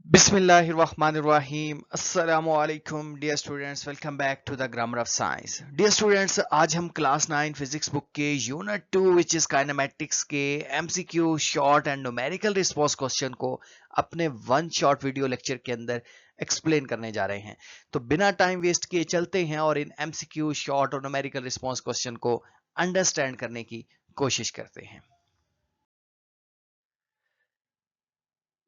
बिस्मिल्लाहिर्रहमानिर्रहीम अस्सलामु अलैकुम dear students, welcome back to the grammar of science. Dear students, आज हम क्लास 9 फिजिक्स बुक के यूनिट 2 विच इज काइनेमैटिक्स के MCQ short and numerical response question को अपने वन शॉर्ट वीडियो लेक्चर के अंदर एक्सप्लेन करने जा रहे हैं। तो बिना टाइम वेस्ट किए चलते हैं और इन एमसीक्यू शॉर्ट और न्यूमेरिकल रिस्पांस क्वेश्चन को अंडरस्टैंड करने की कोशिश करते हैं।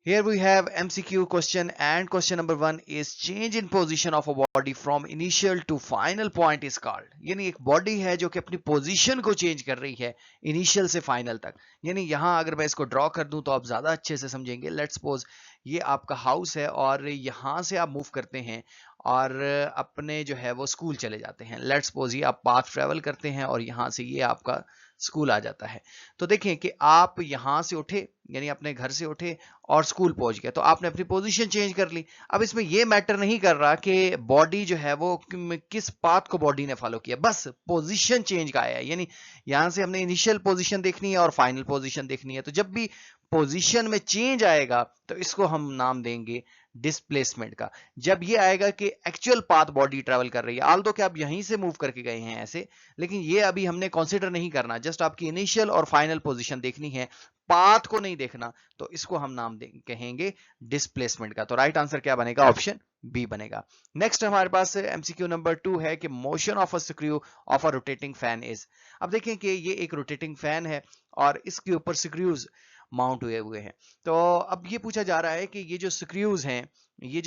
Here we have MCQ question, and question number 1 is change in position of a body from initial to final point is called। यानी एक बॉडी है जो कि अपनी पोजीशन को चेंज कर रही है इनिशियल से फाइनल तक। यानी यहां अगर मैं इसको ड्रॉ कर दूं तो आप ज्यादा अच्छे से समझेंगे। लेट्स सपोज ये आपका हाउस है और यहां से आप मूव करते हैं और अपने जो है वो स्कूल चले जाते हैं। लेट्स सपोज ये आप पाथ ट्रेवल करते हैं और यहां से ये आपका स्कूल आ जाता है। तो देखें कि आप यहां से उठे, यानी अपने घर से उठे और स्कूल पहुंच गए, तो आपने अपनी पोजीशन चेंज कर ली। अब इसमें यह मैटर नहीं कर रहा कि बॉडी जो है वो किस पाथ को बॉडी ने फॉलो किया, बस पोजीशन चेंज का आया है। यानी यहां से हमने इनिशियल पोजीशन देखनी है और फाइनल पोजीशन देखनी है। तो जब भी पोजीशन में चेंज आएगा तो इसको हम नाम देंगे डिस्प्लेसमेंट का। जब ये आएगा कि एक्चुअल पाथ बॉडी ट्रेवल कर रही है, आल्दो कि आप यहीं से मूव करके गए हैं ऐसे, लेकिन ये अभी हमने कंसीडर नहीं करना। जस्ट आपकी इनिशियल और फाइनल पोजीशन देखनी है, पाथ को नहीं देखना। तो इसको हम नाम कहेंगे डिस्प्लेसमेंट का। तो राइट आंसर क्या बनेगा? ऑप्शन बी बनेगा। नेक्स्ट हमारे पास एमसीक्यू नंबर 2 है कि motion of a screw of a rotating fan is. अब देखें कि ये एक रोटेटिंग फैन है और इसके ऊपर स्क्रूज माउंट हुए हैं। तो अब ये पूछा जा रहा है कि ये जो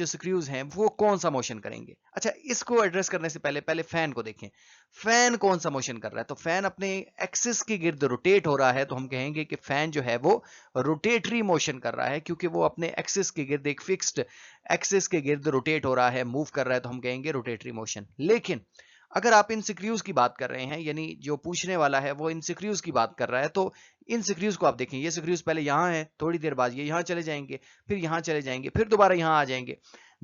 स्क्रूज हैं वो कौन सा मोशन करेंगे। अच्छा, इसको एड्रेस करने से पहले फैन को देखें। फैन कौन सा मोशन कर रहा है? तो फैन अपने एक्सिस के गिर्द रोटेट हो रहा है, तो हम कहेंगे कि फैन जो है वो रोटेटरी मोशन कर रहा है, क्योंकि वो अपने एक्सिस के गिर्द एक फिक्स्ड एक्सिस के गिर्द रोटेट हो रहा है, मूव कर रहा है, तो हम कहेंगे रोटेटरी मोशन। लेकिन अगर आप इन स्क्रूज की बात कर रहे हैं, यानी जो पूछने वाला है वो इन स्क्रूज की बात कर रहा है, तो इन स्क्रूज को आप देखें। ये स्क्रूज पहले यहां है, थोड़ी देर बाद ये यहां चले जाएंगे, फिर यहां चले जाएंगे, फिर दोबारा यहां आ जाएंगे।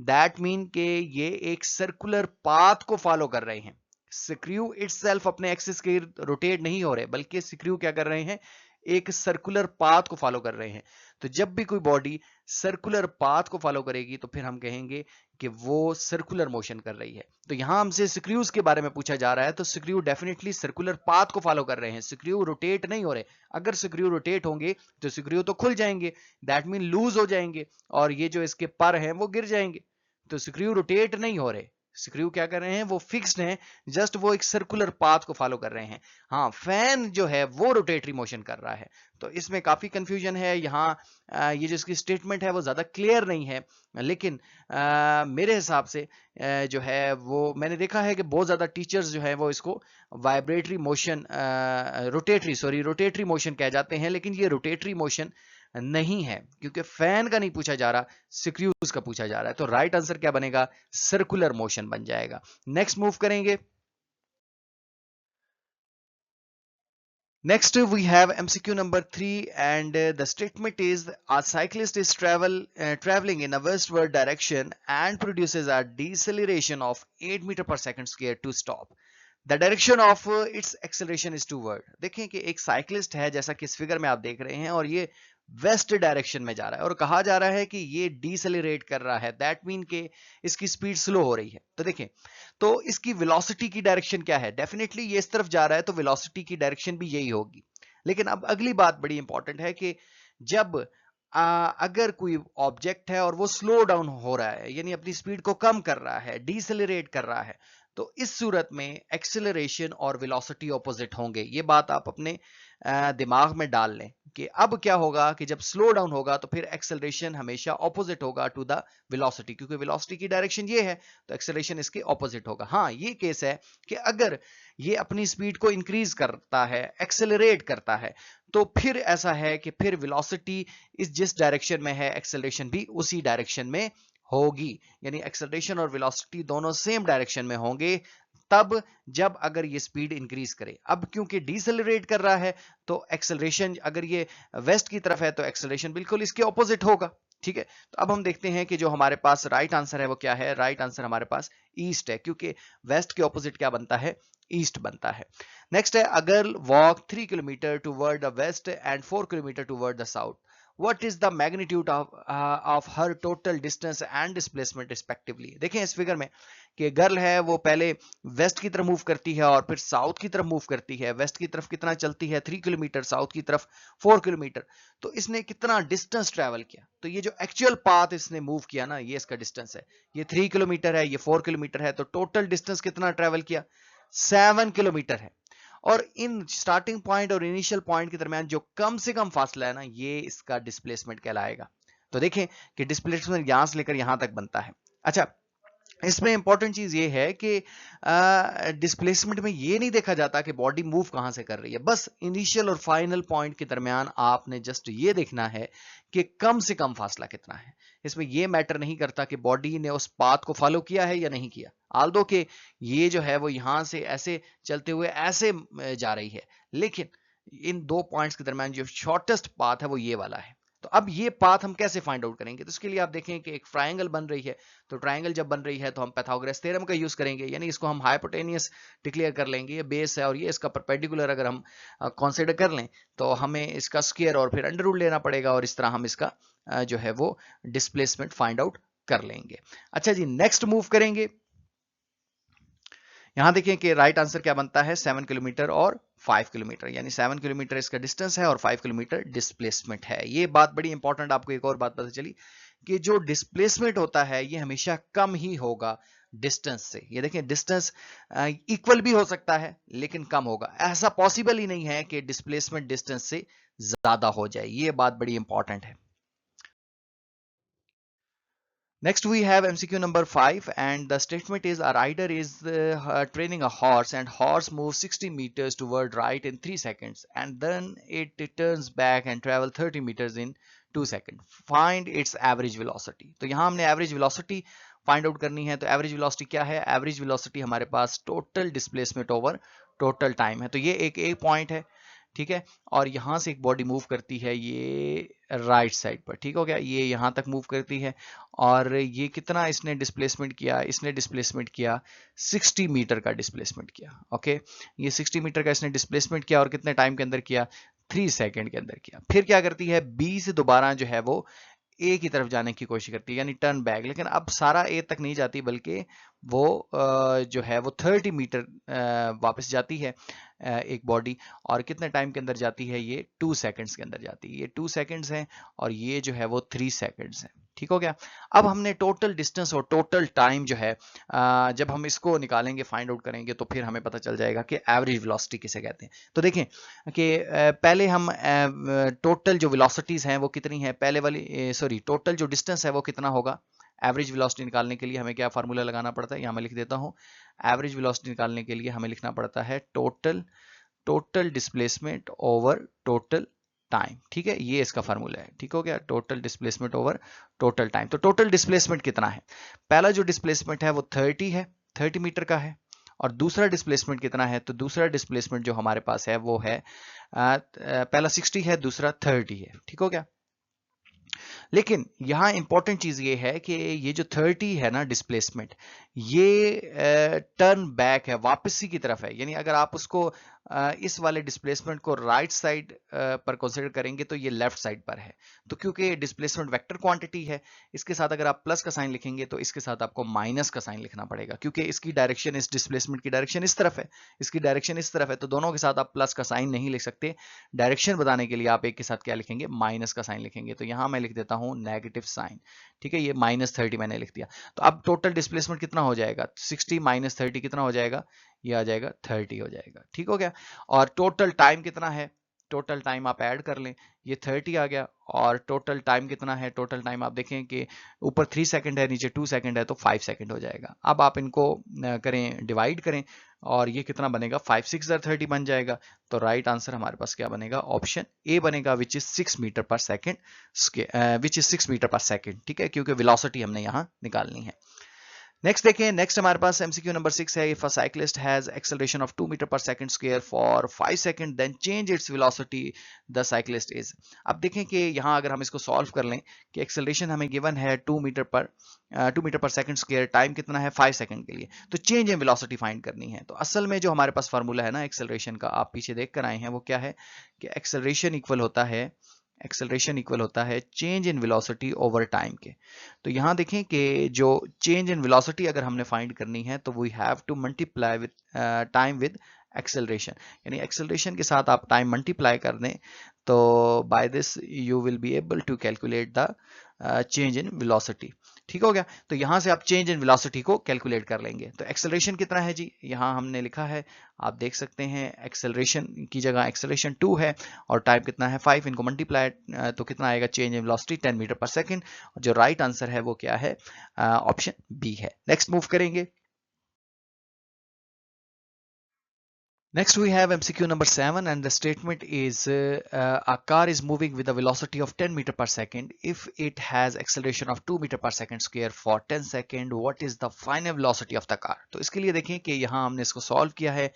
दैट मीन के ये एक सर्कुलर पाथ को फॉलो कर रहे हैं। स्क्रू इटसेल्फ अपने एक्सिस के रोटेट नहीं हो रहे, बल्कि स्क्रू क्या कर रहे हैं? एक सर्कुलर पाथ को फॉलो कर रहे हैं। तो जब भी कोई बॉडी सर्कुलर पाथ को फॉलो करेगी तो फिर हम कहेंगे कि वो सर्कुलर मोशन कर रही है। तो यहां हमसे स्क्रूज के बारे में पूछा जा रहा है, तो स्क्रू डेफिनेटली सर्कुलर पाथ को फॉलो कर रहे हैं। स्क्रू रोटेट नहीं हो रहे। अगर स्क्रू रोटेट होंगे तो स्क्रू तो खुल जाएंगे, दैट मीन लूज हो जाएंगे, और ये जो इसके पर हैं वो गिर जाएंगे। तो स्क्रू रोटेट नहीं हो रहे, स्क्रू क्या कर रहे हैं? वो फिक्स्ड हैं, जस्ट वो एक सर्कुलर पाथ को फॉलो कर रहे हैं। हाँ, फैन जो है वो रोटेटरी मोशन कर रहा है। तो इसमें काफी कंफ्यूजन है यहाँ। ये जो इसकी स्टेटमेंट है वो ज्यादा क्लियर नहीं है, लेकिन मेरे हिसाब से जो है वो मैंने देखा है कि बहुत ज्यादा टीचर्स जो है वो इसको वाइब्रेटरी मोशन रोटेटरी मोशन कह जाते हैं, लेकिन ये रोटेटरी मोशन नहीं है, क्योंकि फैन का नहीं पूछा जा रहा, स्क्रूज का पूछा जा रहा है। तो राइट आंसर क्या बनेगा? सर्कुलर मोशन बन जाएगा। नेक्स्ट मूव करेंगे। Next we have MCQ number 3, and the statement is a cyclist is traveling in a westward direction and produces a deceleration of 8 meter per second square to stop. The direction of its acceleration is toward। देखें कि एक cyclist है, जैसा कि इस figure में आप देख रहे हैं, और ये वेस्ट डायरेक्शन में जा रहा है और कहा जा रहा है कि ये डिसेलरेट कर रहा है। दैट मीन के इसकी स्पीड स्लो हो रही है। तो देखें, तो इसकी वेलोसिटी की डायरेक्शन क्या है? डेफिनेटली ये इस तरफ जा रहा है, तो वेलोसिटी की डायरेक्शन भी यही होगी। लेकिन अब अगली बात बड़ी इंपॉर्टेंट है कि जब अगर कोई ऑब्जेक्ट है और वो स्लो डाउन हो रहा है, यानी अपनी स्पीड को कम कर रहा है, डिसेलरेट कर रहा है, तो इस सूरत में एक्सेलरेशन और वेलोसिटी ऑपोजिट होंगे। ये बात आप अपने दिमाग में डाल लें कि अब क्या होगा कि जब स्लो डाउन होगा तो फिर एक्सेलरेशन हमेशा ऑपोजिट होगा टू द वेलोसिटी, क्योंकि वेलोसिटी की डायरेक्शन ये है, तो एक्सेलरेशन इसके ऑपोजिट होगा। हाँ, ये केस है कि अगर ये अपनी स्पीड को इंक्रीज करता है, एक्सेलरेट करता है, तो फिर ऐसा है कि फिर वेलोसिटी इस जिस डायरेक्शन में है, एक्सेलरेशन भी उसी डायरेक्शन में होगी। यानी एक्सेलरेशन और वेलोसिटी दोनों सेम डायरेक्शन में होंगे तब जब अगर ये स्पीड इंक्रीज करे। अब क्योंकि डिसेलरेट कर रहा है, तो एक्सेलरेशन अगर ये वेस्ट की तरफ है तो एक्सेलरेशन बिल्कुल इसके ऑपोजिट होगा। ठीक है, तो अब हम देखते हैं कि जो हमारे पास राइट आंसर है वो क्या है। राइट आंसर हमारे पास ईस्ट है, क्योंकि वेस्ट के ऑपोजिट क्या बनता है? ईस्ट बनता है। नेक्स्ट है, अगर walk 3 kilometre toward the west and 4 kilometre toward the south, what is the magnitude of her total distance and displacement respectively. देखें इस फिगर में कि गर्ल है वो पहले वेस्ट की तरफ मूव करती है और फिर साउथ की तरफ मूव करती है। वेस्ट की तरफ कितना चलती है 3 किलोमीटर, साउथ की तरफ 4 किलोमीटर। तो इसने कितना डिस्टेंस ट्रेवल किया, तो ये जो एक्चुअल पाथ इसने मूव किया ना, ये इसका डिस्टेंस है। ये 3 किलोमीटर है, ये 4 किलोमीटर है, तो टोटल डिस्टेंस कितना ट्रेवल किया 7 किलोमीटर है। और इन स्टार्टिंग पॉइंट और इनिशियल पॉइंट के दरमियान जो कम से कम फासला है ना, ये इसका डिस्प्लेसमेंट कहलाएगा। तो देखें कि डिस्प्लेसमेंट यहां से लेकर यहां तक बनता है। अच्छा, इसमें इंपॉर्टेंट चीज ये है कि डिस्प्लेसमेंट में ये नहीं देखा जाता कि बॉडी मूव कहां से कर रही है, बस इनिशियल और फाइनल पॉइंट के दरमियान आपने जस्ट ये देखना है कि कम से कम फासला कितना है। इसमें ये मैटर नहीं करता कि बॉडी ने उस पाथ को फॉलो किया है या नहीं किया। आल्दो कि ये जो है वो यहां से ऐसे चलते हुए ऐसे जा रही है, लेकिन इन दो पॉइंट्स के दरमियान जो शॉर्टेस्ट पाथ है वो ये वाला है। तो अब ये पाथ हम कैसे फाइंड आउट करेंगे, तो इसके लिए आप देखें कि एक ट्रायंगल बन रही है। तो ट्रायंगल जब बन रही है तो हम पाइथागोरस थ्योरम का यूज करेंगे, यानी इसको हम हाइपोटेनियस डिक्लेयर कर लेंगे। ये बेस है और ये इसका परपेंडिकुलर अगर हम कंसीडर कर लें तो हमें इसका स्क्वायर और फिर अंडर रूट लेना पड़ेगा, और इस तरह हम इसका जो है वो डिस्प्लेसमेंट फाइंड आउट कर लेंगे। अच्छा जी, नेक्स्ट मूव करेंगे। यहां देखें कि राइट आंसर क्या बनता है 7 किलोमीटर और 5 किलोमीटर, यानी 7 किलोमीटर इसका डिस्टेंस है और 5 किलोमीटर डिस्प्लेसमेंट है। ये बात बड़ी इंपॉर्टेंट, आपको एक और बात पता चली कि जो डिस्प्लेसमेंट होता है ये हमेशा कम ही होगा डिस्टेंस से। ये देखें डिस्टेंस इक्वल भी हो सकता है लेकिन कम होगा, ऐसा पॉसिबल ही नहीं है कि डिस्प्लेसमेंट डिस्टेंस से ज्यादा हो जाए। ये बात बड़ी इंपॉर्टेंट है। Next we have MCQ number 5, and the statement is a rider is training a horse, and horse moves 60 meters toward right in 3 seconds, and then it turns back and travel 30 meters in 2 seconds. Find its average velocity. तो यहाँ हमने average velocity find out करनी है। तो average velocity क्या है, average velocity हमारे पास total displacement over total time है। तो ये एक पॉइंट है, ठीक है, और यहां से एक बॉडी मूव करती है ये राइट साइड पर, ठीक हो गया, ये यहां तक मूव करती है और ये कितना इसने डिस्प्लेसमेंट किया, इसने डिस्प्लेसमेंट किया 60 मीटर का डिस्प्लेसमेंट किया। ओके, ये 60 मीटर का इसने डिस्प्लेसमेंट किया और कितने टाइम के अंदर किया, 3 सेकंड के अंदर किया। फिर क्या करती है, बी से दोबारा जो है वो ए की तरफ जाने की कोशिश करती है, यानी टर्न बैक, लेकिन अब सारा ए तक नहीं जाती बल्कि वो जो है वो 30 मीटर वापस जाती है एक बॉडी, और कितने टाइम के अंदर जाती है, ये 2 सेकंड्स के अंदर जाती है। ये 2 सेकंड्स हैं और ये जो है वो 3 सेकंड्स हैं, ठीक हो गया। अब हमने टोटल डिस्टेंस और टोटल टाइम जो है जब हम इसको निकालेंगे, फाइंड आउट करेंगे, तो फिर हमें पता चल जाएगा कि एवरेज वेलोसिटी किसे कहते हैं। तो देखें कि पहले हम टोटल जो वेलोसिटीज हैं वो कितनी है, पहले वाली सॉरी टोटल जो डिस्टेंस है वो कितना होगा। एवरेज वेलोसिटी निकालने के लिए हमें क्या फार्मूला लगाना पड़ता है, यहाँ मैं लिख देता हूँ। एवरेज वेलोसिटी निकालने के लिए हमें लिखना पड़ता है total displacement over total time, ठीक है, ये इसका फार्मूला है, ठीक हो गया, total displacement over total time. तो टोटल डिस्प्लेसमेंट कितना है, पहला जो डिस्प्लेसमेंट है वो 30 है, 30 मीटर का है, और दूसरा डिस्प्लेसमेंट कितना है, तो दूसरा डिस्प्लेसमेंट जो हमारे पास है वो है पहला 60 है, दूसरा 30 है, ठीक हो गया। लेकिन यहाँ इंपॉर्टेंट चीज ये है कि ये जो 30 है ना डिस्प्लेसमेंट, ये टर्न बैक है, वापसी की तरफ है, यानी अगर आप उसको इस वाले डिस्प्लेसमेंट को राइट साइड पर कंसीडर करेंगे तो ये लेफ्ट साइड पर है। तो क्योंकि डिस्प्लेसमेंट वेक्टर क्वांटिटी है, इसके साथ अगर आप प्लस का साइन लिखेंगे तो इसके साथ आपको माइनस का साइन लिखना पड़ेगा, क्योंकि इसकी डायरेक्शन, इस डिस्प्लेसमेंट की डायरेक्शन इस तरफ है, इसकी डायरेक्शन इस तरफ है, तो दोनों के साथ आप प्लस का साइन नहीं लिख सकते। डायरेक्शन बताने के लिए आप एक के साथ क्या लिखेंगे, माइनस का साइन लिखेंगे। तो यहां मैं लिख देता हूं नेगेटिव साइन, ठीक है, ये -30 मैंने लिख दिया। तो अब टोटल डिस्प्लेसमेंट कितना हो जाएगा, 60 - 30 कितना हो जाएगा, ये आ जाएगा 30 हो जाएगा, ठीक हो गया। और टोटल टाइम कितना है, टोटल टाइम आप ऐड कर लें, ये 30 आ गया, और टोटल टाइम कितना है, टोटल टाइम आप देखें कि ऊपर 3 सेकंड है, नीचे 2 सेकंड है, तो 5 सेकंड हो जाएगा। अब आप इनको करें, डिवाइड करें, और ये कितना बनेगा, 5 6 30 बन जाएगा। तो राइट आंसर हमारे पास क्या बनेगा, ऑप्शन ए बनेगा, विच इज 6 मीटर पर सेकेंड, विच इज 6 मीटर पर सेकेंड, ठीक है, क्योंकि वेलोसिटी हमने यहाँ निकालनी है। नेक्स्ट देखें, नेक्स्ट हमारे पास MCQ नंबर 6 है, if a cyclist has acceleration of 2 metre per second square for 5 second then change its velocity the cyclist is. अब देखें कि यहाँ अगर हम इसको सॉल्व कर लें कि एक्सेलरेशन हमें गिवन है 2 metre per second square, time कितना है 5 सेकंड के लिए, तो चेंज इन वेलोसिटी फाइंड करनी है। तो असल में जो हमारे पास फार्मूला है ना एक्सेलरेशन का, आप पीछे देख कर आए हैं, वो क्या है कि एक्सेलरेशन इक्वल होता है एक्सेलरेशन इक्वल होता है change in velocity over time के। तो यहाँ देखें कि जो चेंज इन वेलोसिटी अगर हमने फाइंड करनी है तो we have to multiply with time with acceleration, यानी एक्सेलरेशन के साथ आप टाइम मल्टीप्लाई कर दें तो by this you will be able to calculate the change in velocity. ठीक हो गया। तो यहां से आप चेंज इन वेलोसिटी को कैलकुलेट कर लेंगे। तो एक्सेलरेशन कितना है जी, यहां हमने लिखा है, आप देख सकते हैं एक्सेलरेशन की जगह एक्सेलरेशन 2 है और टाइम कितना है 5, इनको मल्टीप्लाई तो कितना आएगा change in velocity 10 metre per second. जो राइट आंसर है वो क्या है, ऑप्शन बी है। नेक्स्ट मूव करेंगे। Next we have MCQ number 7 and the statement is a car is moving with a velocity of 10 meter per second. If it has acceleration of 2 meter per second square for 10 second, what is the final velocity of the car? तो इसके लिए देखें कि यहाँ हमने इसको solve किया है।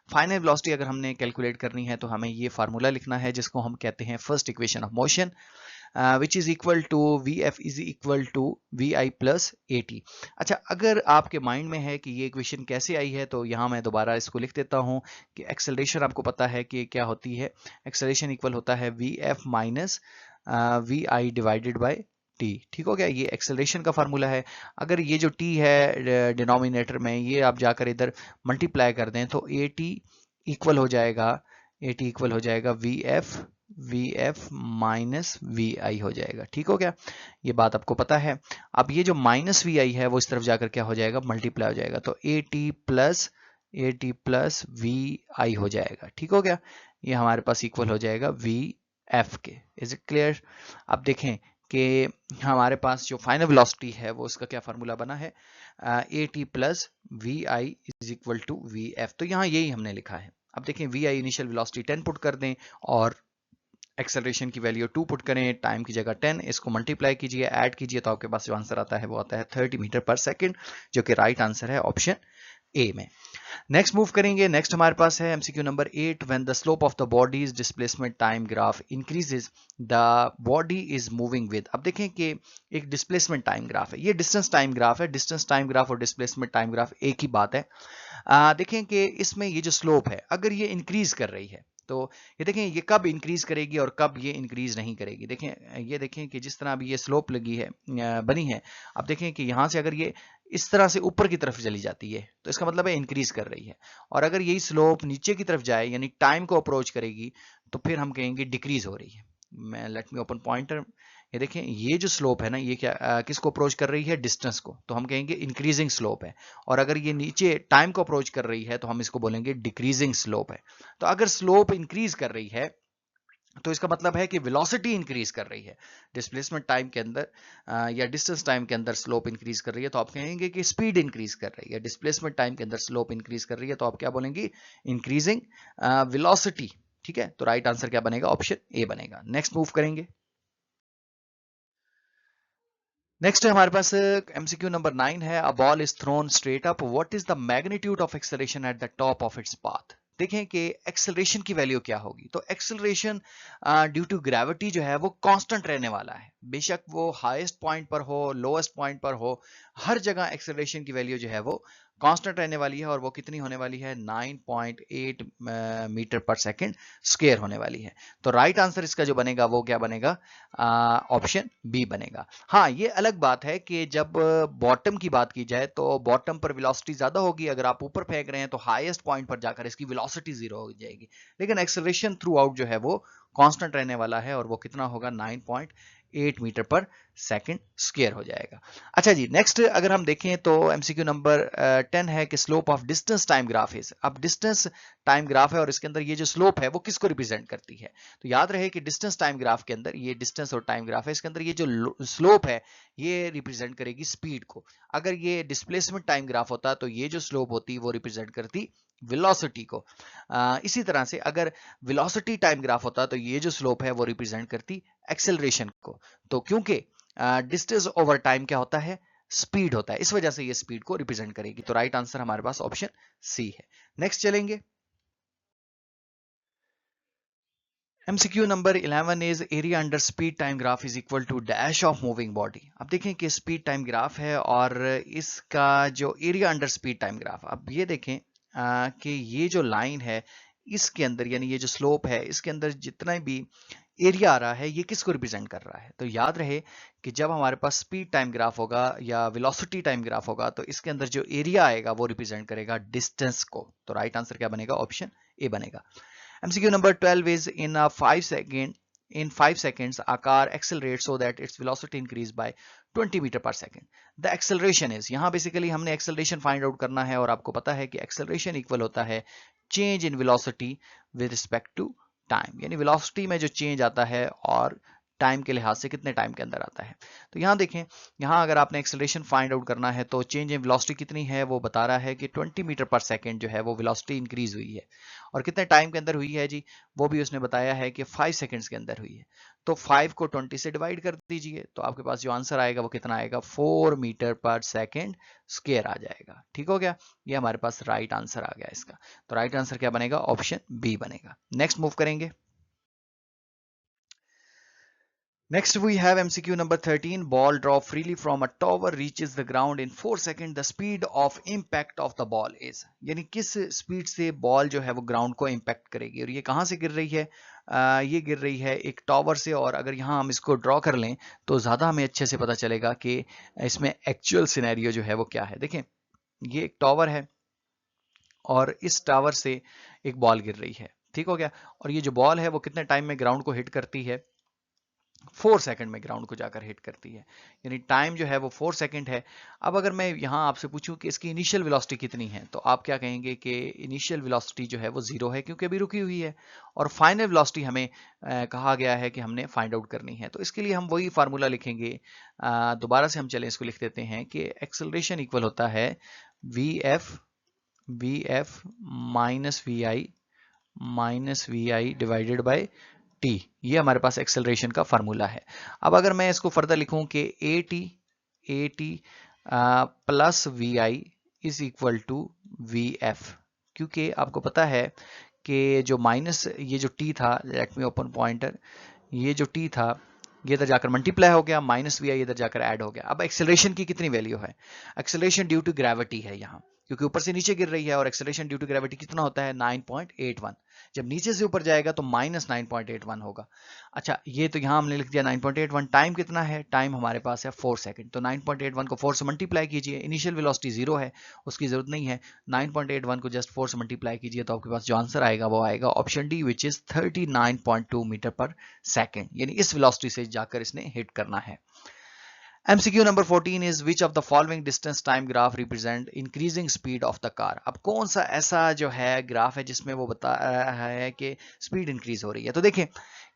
फाइनल वेलोसिटी अगर हमने कैलकुलेट करनी है तो हमें ये फार्मूला लिखना है जिसको हम कहते हैं first equation of motion, which is equal to Vf is equal to Vi plus At। अच्छा, अगर आपके माइंड में है कि ये इक्वेशन कैसे आई है तो यहाँ मैं दोबारा इसको लिख देता हूँ कि एक्सेलरेशन आपको पता है कि क्या होती है, एक्सेलरेशन इक्वल होता है Vf minus Vi divided by T. ठीक हो गया, ये एक्सेलरेशन का फार्मूला है। अगर ये जो टी है डिनोमिनेटर में, ये आप जाकर इधर मल्टीप्लाई कर दें तो At इक्वल हो जाएगा, At इक्वल हो जाएगा Vf माइनस Vi हो जाएगा। ठीक हो गया, ये बात आपको पता है। अब ये जो माइनस Vi है वो इस तरफ जाकर क्या हो जाएगा, मल्टीप्लाई हो जाएगा, तो At प्लस Vi हो जाएगा। ठीक हो गया, ये हमारे पास इक्वल हो जाएगा Vf के। Is it clear? अब देखें कि हमारे पास जो फाइनल वेलोसिटी है वो इसका क्या फार्मूला बना है, At plus Vi is equal to Vf। तो यहाँ यही हमने लिखा है। अब देखें Vi इनिशियल वेलोसिटी 10 पुट कर दें और एक्सेलरेशन की वैल्यू 2 पुट करें, टाइम की जगह 10, इसको मल्टीप्लाई कीजिए, ऐड कीजिए, तो आपके पास जो आंसर आता है वो आता है 30 मीटर पर सेकंड, जो कि राइट आंसर है ऑप्शन ए में। नेक्स्ट मूव करेंगे। नेक्स्ट हमारे पास है MCQ number 8, when the slope of the bodies displacement time graph increases the body is moving with. अब देखें कि एक डिस्प्लेसमेंट टाइम ग्राफ है, ये डिस्टेंस टाइम ग्राफ है। डिस्टेंस टाइम ग्राफ और डिस्प्लेसमेंट टाइम ग्राफ एक ही बात है। देखें कि इसमें ये जो स्लोप है अगर ये इंक्रीज कर रही है तो ये देखें ये कब इंक्रीज करेगी और कब ये इंक्रीज नहीं करेगी। देखें ये देखें कि जिस तरह अभी ये स्लोप लगी है बनी है, अब देखें कि यहाँ से अगर ये इस तरह से ऊपर की तरफ चली जाती है तो इसका मतलब है इंक्रीज कर रही है, और अगर यही स्लोप नीचे की तरफ जाए यानी टाइम को अप्रोच करेगी तो फिर हम कहेंगे डिक्रीज हो रही है। मैं लेट मी ओपन पॉइंटर, ये देखें ये जो स्लोप है ना ये क्या किसको अप्रोच कर रही है, डिस्टेंस को, तो हम कहेंगे इंक्रीजिंग स्लोप है। और अगर ये नीचे टाइम को अप्रोच कर रही है तो हम इसको बोलेंगे डिक्रीजिंग स्लोप है। तो अगर स्लोप इंक्रीज कर रही है तो इसका मतलब है कि वेलोसिटी इंक्रीज कर रही है। डिस्प्लेसमेंट टाइम के अंदर या डिस्टेंस टाइम के अंदर स्लोप इंक्रीज कर रही है तो आप कहेंगे कि स्पीड इंक्रीज कर रही है। डिस्प्लेसमेंट टाइम के अंदर स्लोप इंक्रीज कर रही है तो आप क्या बोलेंगे, इंक्रीजिंग वेलोसिटी। ठीक है, तो राइट आंसर क्या बनेगा, ऑप्शन ए बनेगा। नेक्स्ट मूव करेंगे। नेक्स्ट है हमारे पास एमसीक्यू नंबर 9 है, अ ball is thrown straight up, what is the magnitude of acceleration at the top of its path. देखें कि एक्सेलरेशन की वैल्यू क्या होगी। तो एक्सेलरेशन ड्यू टू ग्रेविटी जो है वो कांस्टेंट रहने वाला है, बेशक वो हाईएस्ट पॉइंट पर हो लोएस्ट पॉइंट पर हो, हर जगह एक्सेलरेशन की वैल्यू जो है वो कांस्टेंट रहने वाली है। और वो कितनी होने वाली है, 9.8 मीटर पर सेकंड स्क्वायर होने वाली है। तो राइट आंसर इसका जो बनेगा वो क्या बनेगा, ऑप्शन बी बनेगा। हाँ, ये अलग बात है कि जब बॉटम की बात की जाए तो बॉटम पर वेलोसिटी ज्यादा होगी, अगर आप ऊपर फेंक रहे हैं तो हाईएस्ट पॉइंट पर जाकर इसकी वेलोसिटी जीरो हो जाएगी, लेकिन एक्सेलरेशन थ्रू आउट जो है वो कांस्टेंट रहने वाला है और वो कितना होगा, 9.8 मीटर पर सेकंड स्क्वायर हो जाएगा। अच्छा जी, नेक्स्ट अगर हम देखें तो एमसीक्यू नंबर 10 है कि slope of distance time graph is. अब डिस्टेंस टाइम ग्राफ है और इसके अंदर ये जो स्लोप है वो किसको रिप्रेजेंट करती है। तो याद रहे कि डिस्टेंस टाइम ग्राफ के अंदर ये डिस्टेंस और टाइम ग्राफ है, इसके अंदर ये जो स्लोप है ये रिप्रेजेंट करेगी स्पीड को। अगर ये डिस्प्लेसमेंट टाइम ग्राफ होता तो ये जो स्लोप होती वो रिप्रेजेंट करती वेलोसिटी को। इसी तरह से अगर वेलोसिटी टाइम ग्राफ होता तो ये जो स्लोप है वो रिप्रेजेंट करती एक्सेलरेशन को। तो क्योंकि डिस्टेंस ओवर टाइम क्या होता है, स्पीड होता है, इस वजह से ये स्पीड को रिप्रेजेंट करेगी। तो राइट आंसर हमारे पास ऑप्शन सी है। नेक्स्ट चलेंगे। MCQ number 11 is area under speed time graph is equal to dash of moving body. अब देखें कि स्पीड टाइम ग्राफ है और इसका जो area under speed time graph, अब ये देखें कि ये जो लाइन है इसके अंदर यानी ये जो स्लोप है इसके अंदर जितना भी एरिया आ रहा है ये किसको रिप्रेजेंट कर रहा है? तो याद रहे कि जब हमारे पास स्पीड टाइम ग्राफ होगा या वेलोसिटी टाइम ग्राफ होगा तो इसके अंदर जो एरिया आएगा वो रिप्रेजेंट करेगा डिस्टेंस को। तो राइट आंसर क्या बनेगा? ऑप्शन ए बनेगा। MCQ number 12 is in 5 seconds a car accelerates so that its velocity increase by 20 metre पर सेकेंड। द एक्सेलरेशन इज, यहाँ बेसिकली हमने एक्सेलरेशन फाइंड आउट करना है और आपको पता है कि एक्सेलरेशन इक्वल होता है change in velocity with respect to time, यानी वेलोसिटी में जो चेंज आता है और टाइम के लिहाज से कितने टाइम के अंदर आता है। तो यहाँ देखें, यहाँ अगर आपने एक्सेलरेशन फाइंड आउट करना है तो चेंज इन वेलोसिटी कितनी है वो बता रहा है कि 20 मीटर पर सेकेंड जो है वो वेलोसिटी इंक्रीज हुई है। और कितने टाइम के अंदर हुई है जी, वो भी उसने बताया है कि 5 सेकेंड्स के अंदर हुई है। तो 5 को 20 से डिवाइड कर दीजिए तो आपके पास जो आंसर आएगा वो कितना आएगा? 4 मीटर पर सेकेंड स्क्वायर आ जाएगा। ठीक हो गया, ये हमारे पास राइट आंसर आ गया इसका। तो राइट आंसर क्या बनेगा? ऑप्शन बी बनेगा। नेक्स्ट मूव करेंगे। Next we have MCQ number 13. Ball drop freely from a tower reaches the ground in 4 seconds. The speed of impact of the ball is, यानी किस speed से ball जो है वो ग्राउंड को impact करेगी। और ये कहाँ से गिर रही है? ये गिर रही है एक टावर से। और अगर यहाँ हम इसको ड्रॉ कर लें तो ज़्यादा हमें अच्छे से पता चलेगा कि इसमें एक्चुअल सिनेरियो जो है वो क्या है। देखें, ये एक टावर है और इस टावर से एक बॉल गिर रही है। ठीक हो गया। और ये जो बॉल है वो कितने टाइम में ग्राउंड को हिट करती है? 4 सेकंड में ग्राउंड को जाकर हिट करती है, यानी टाइम जो है वो 4 सेकंड है। अब अगर मैं यहाँ आपसे पूछूं कि इसकी इनिशियल वेलोसिटी कितनी है तो आप क्या कहेंगे कि इनिशियल वेलोसिटी जो है वो 0 है क्योंकि अभी रुकी हुई है। और फाइनल वेलोसिटी हमें कहा गया है कि हमने फाइंड आउट करनी है। तो इसके लिए हम वही फार्मूला लिखेंगे। दोबारा से हम चलें इसको लिख देते हैं कि एक्सेलरेशन इक्वल होता है V F minus V I divided by T. ये हमारे पास एक्सेलरेशन का फार्मूला है। अब अगर मैं इसको फर्दर लिखूं कि A T plus V I is equal to V F, क्योंकि आपको पता है कि जो माइनस ये जो टी था, लेट मी ओपन पॉइंटर, ये जो टी था ये इधर जाकर मल्टीप्लाई हो गया, माइनस वी आई इधर जाकर ऐड हो गया। अब एक्सेलरेशन की कितनी वैल्यू है? एक्सेलरेशन ड्यू टू ग्रेविटी है यहाँ, क्योंकि ऊपर से नीचे गिर रही है और एक्सेलरेशन ड्यू टू ग्रेविटी कितना होता है? 9.81। जब नीचे से ऊपर जाएगा तो माइनस 9.81 होगा। अच्छा, ये तो यहाँ हमने लिख दिया 9.81। टाइम कितना है? टाइम हमारे पास है 4 सेकंड। तो 9.81 को 4 से मल्टीप्लाई कीजिए। इनिशियल वेलोसिटी 0 है, उसकी जरूरत नहीं है। 9.81 को जस्ट 4 से मल्टीप्लाई कीजिए तो आपके पास जो आंसर आएगा वो आएगा option D, which is 39.2 metre per second, यानी इस वेलोसिटी से जाकर इसने हिट करना है। MCQ number 14 is which of the following distance time graph represent increasing speed of the car। अब कौन सा ऐसा जो है ग्राफ है जिसमें वो बता रहा है कि स्पीड इंक्रीज हो रही है। तो देखें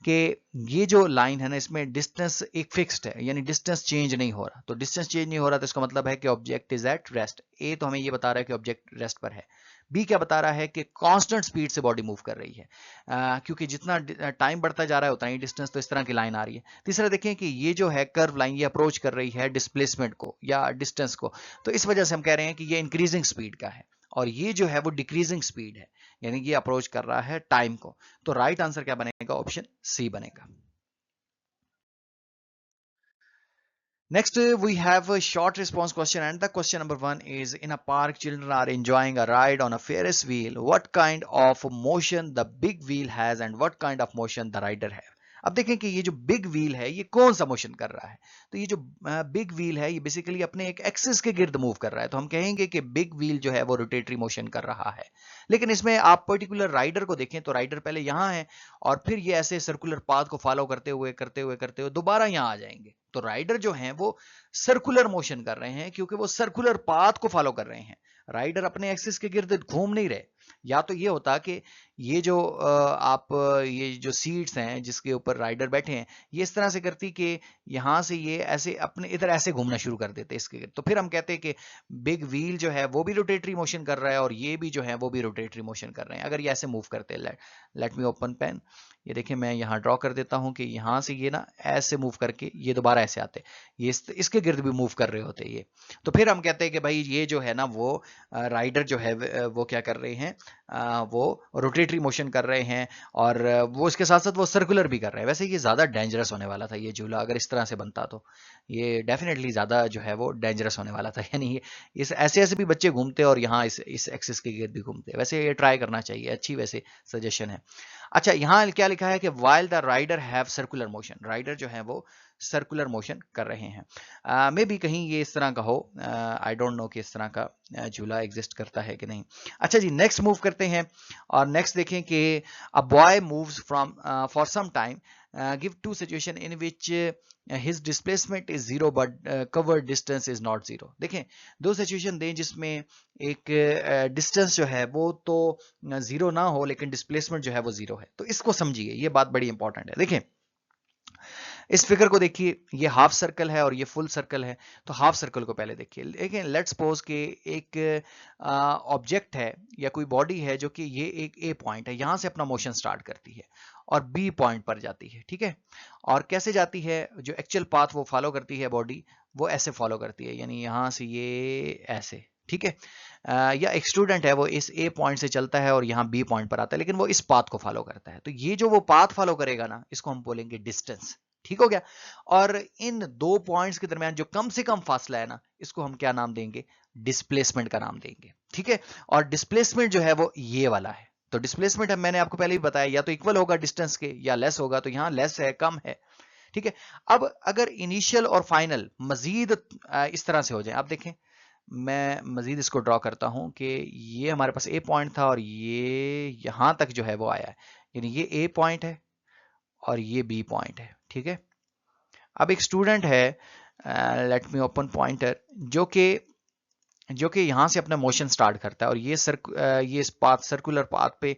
कि ये जो लाइन है ना, इसमें डिस्टेंस एक फिक्स्ड है, यानी डिस्टेंस चेंज नहीं हो रहा। तो डिस्टेंस चेंज नहीं हो रहा तो इसका मतलब है कि ऑब्जेक्ट इज एट रेस्ट। ए तो हमें ये बता रहा है कि ऑब्जेक्ट रेस्ट पर है। बी क्या बता रहा है कि कांस्टेंट स्पीड से बॉडी मूव कर रही है, क्योंकि जितना टाइम बढ़ता जा रहा है उतना ही डिस्टेंस, तो इस तरह की लाइन आ रही है। तीसरा देखें कि ये जो है कर्व लाइन ये अप्रोच कर रही है डिस्प्लेसमेंट को या डिस्टेंस को, तो इस वजह से हम कह रहे हैं कि ये इंक्रीजिंग स्पीड का है। और ये जो है वो डिक्रीजिंग स्पीड है, यानी कि ये अप्रोच कर रहा है टाइम को। तो राइट आंसर क्या बनेगा? ऑप्शन सी बनेगा। Next, we have a short response question, and the question number 1 is: in a park, children are enjoying a ride on a Ferris wheel. What kind of motion the big wheel has, and what kind of motion the rider have? अब देखें कि ये जो big wheel है ये कौन सा motion कर रहा है। तो ये जो बिग व्हील है ये बेसिकली अपने एक एक्सिस के गिर्द मूव कर रहा है, तो हम कहेंगे कि बिग व्हील जो है वो रोटेटरी मोशन कर रहा है। लेकिन इसमें आप पर्टिकुलर राइडर को देखें तो राइडर पहले यहाँ है और फिर ये ऐसे सर्कुलर पाथ को फॉलो करते हुए दोबारा यहाँ आ जाएंगे। तो राइडर जो हैं वो सर्कुलर मोशन कर रहे हैं क्योंकि वो सर्कुलर पाथ को फॉलो कर रहे हैं। राइडर अपने एक्सिस के गिर्द घूम नहीं रहे। या तो ये होता कि ये जो ये जो सीट्स हैं जिसके ऊपर राइडर बैठे हैं ये इस तरह से करती कि यहां से ये ऐसे अपने इधर ऐसे घूमना शुरू कर देते इसके गिर्द, तो फिर हम कहते हैं कि बिग व्हील जो है वो भी रोटेटरी मोशन कर रहा है और ये भी जो है वो भी रोटेटरी मोशन कर रहे हैं अगर ये ऐसे मूव करते हैं। Let me open pen. ये देखिए मैं यहाँ ड्रॉ कर देता हूँ कि यहाँ से ये ना ऐसे मूव करके ये दोबारा ऐसे आते, ये इसके गिर्द भी मूव कर रहे होते ये। तो फिर हम कहते हैं कि भाई ये जो है ना वो राइडर जो है वो क्या कर रहे हैं, वो रोटेटरी मोशन कर रहे हैं और वो इसके साथ साथ वो सर्कुलर भी कर रहे हैं। वैसे ये ज़्यादा डेंजरस होने वाला था ये झूला, अगर इस तरह से बनता तो ये डेफिनेटली ज़्यादा जो है वो डेंजरस होने वाला था। यानी ये इस ऐसे ऐसे भी बच्चे घूमते और यहाँ इस एक्सिस के गिर्द भी घूमते। वैसे ये ट्राई करना चाहिए, अच्छी वैसे सजेशन है। अच्छा, यहाँ क्या लिखा है कि while the rider have circular motion, rider जो है वो सर्कुलर मोशन कर रहे हैं। मे बी कहीं ये इस तरह का हो, आई डोंट नो कि इस तरह का झूला एग्जिस्ट करता है कि नहीं। अच्छा जी, नेक्स्ट मूव करते हैं और नेक्स्ट देखें कि a boy moves from for some time, give two situation in which his displacement is zero but covered distance is not zero. देखें, दो सिचुएशन दें जिसमें एक डिस्टेंस जो है वो तो जीरो ना हो लेकिन डिस्प्लेसमेंट जो है वो जीरो है। तो इसको समझिए, ये बात बड़ी इंपॉर्टेंट है। देखें इस फिगर को देखिए, ये हाफ सर्कल है और ये फुल सर्कल है। तो हाफ सर्कल को पहले देखिए। लेकिन लेट्स सपोज कि एक ऑब्जेक्ट है या कोई बॉडी है जो कि ये एक ए पॉइंट है, यहां से अपना मोशन स्टार्ट करती है और बी पॉइंट पर जाती है। ठीक है, और कैसे जाती है, जो एक्चुअल पाथ वो फॉलो करती है बॉडी, वो ऐसे फॉलो करती है, यानी यहां से ये ऐसे। ठीक है, या एक स्टूडेंट है वो इस ए पॉइंट से चलता है और यहाँ बी पॉइंट पर आता है, लेकिन वो इस पाथ को फॉलो करता है। तो ये जो वो पाथ फॉलो करेगा ना, इसको हम बोलेंगे डिस्टेंस। ठीक हो गया। और इन दो पॉइंट्स के दरमियान जो कम से कम फासला है ना, इसको हम क्या नाम देंगे, डिस्प्लेसमेंट का नाम देंगे। ठीक है, और डिस्प्लेसमेंट जो है वो ये वाला है। तो डिस्प्लेसमेंट मैंने आपको पहले ही बताया, या तो इक्वल होगा डिस्टेंस के या लेस होगा। तो यहां लेस है, कम है। ठीक है, अब अगर इनिशियल और फाइनल मजीद इस तरह से हो जाए, आप देखें मैं मजीद इसको ड्रॉ करता हूं कि ये हमारे पास ए पॉइंट था और ये यहां तक जो है वो आया है, यानी ये ए पॉइंट है और ये बी पॉइंट है। ठीक है, अब एक स्टूडेंट है, लेट मी ओपन पॉइंटर, जो कि यहाँ से अपना मोशन स्टार्ट करता है और ये इस पाथ सर्कुलर पाथ पे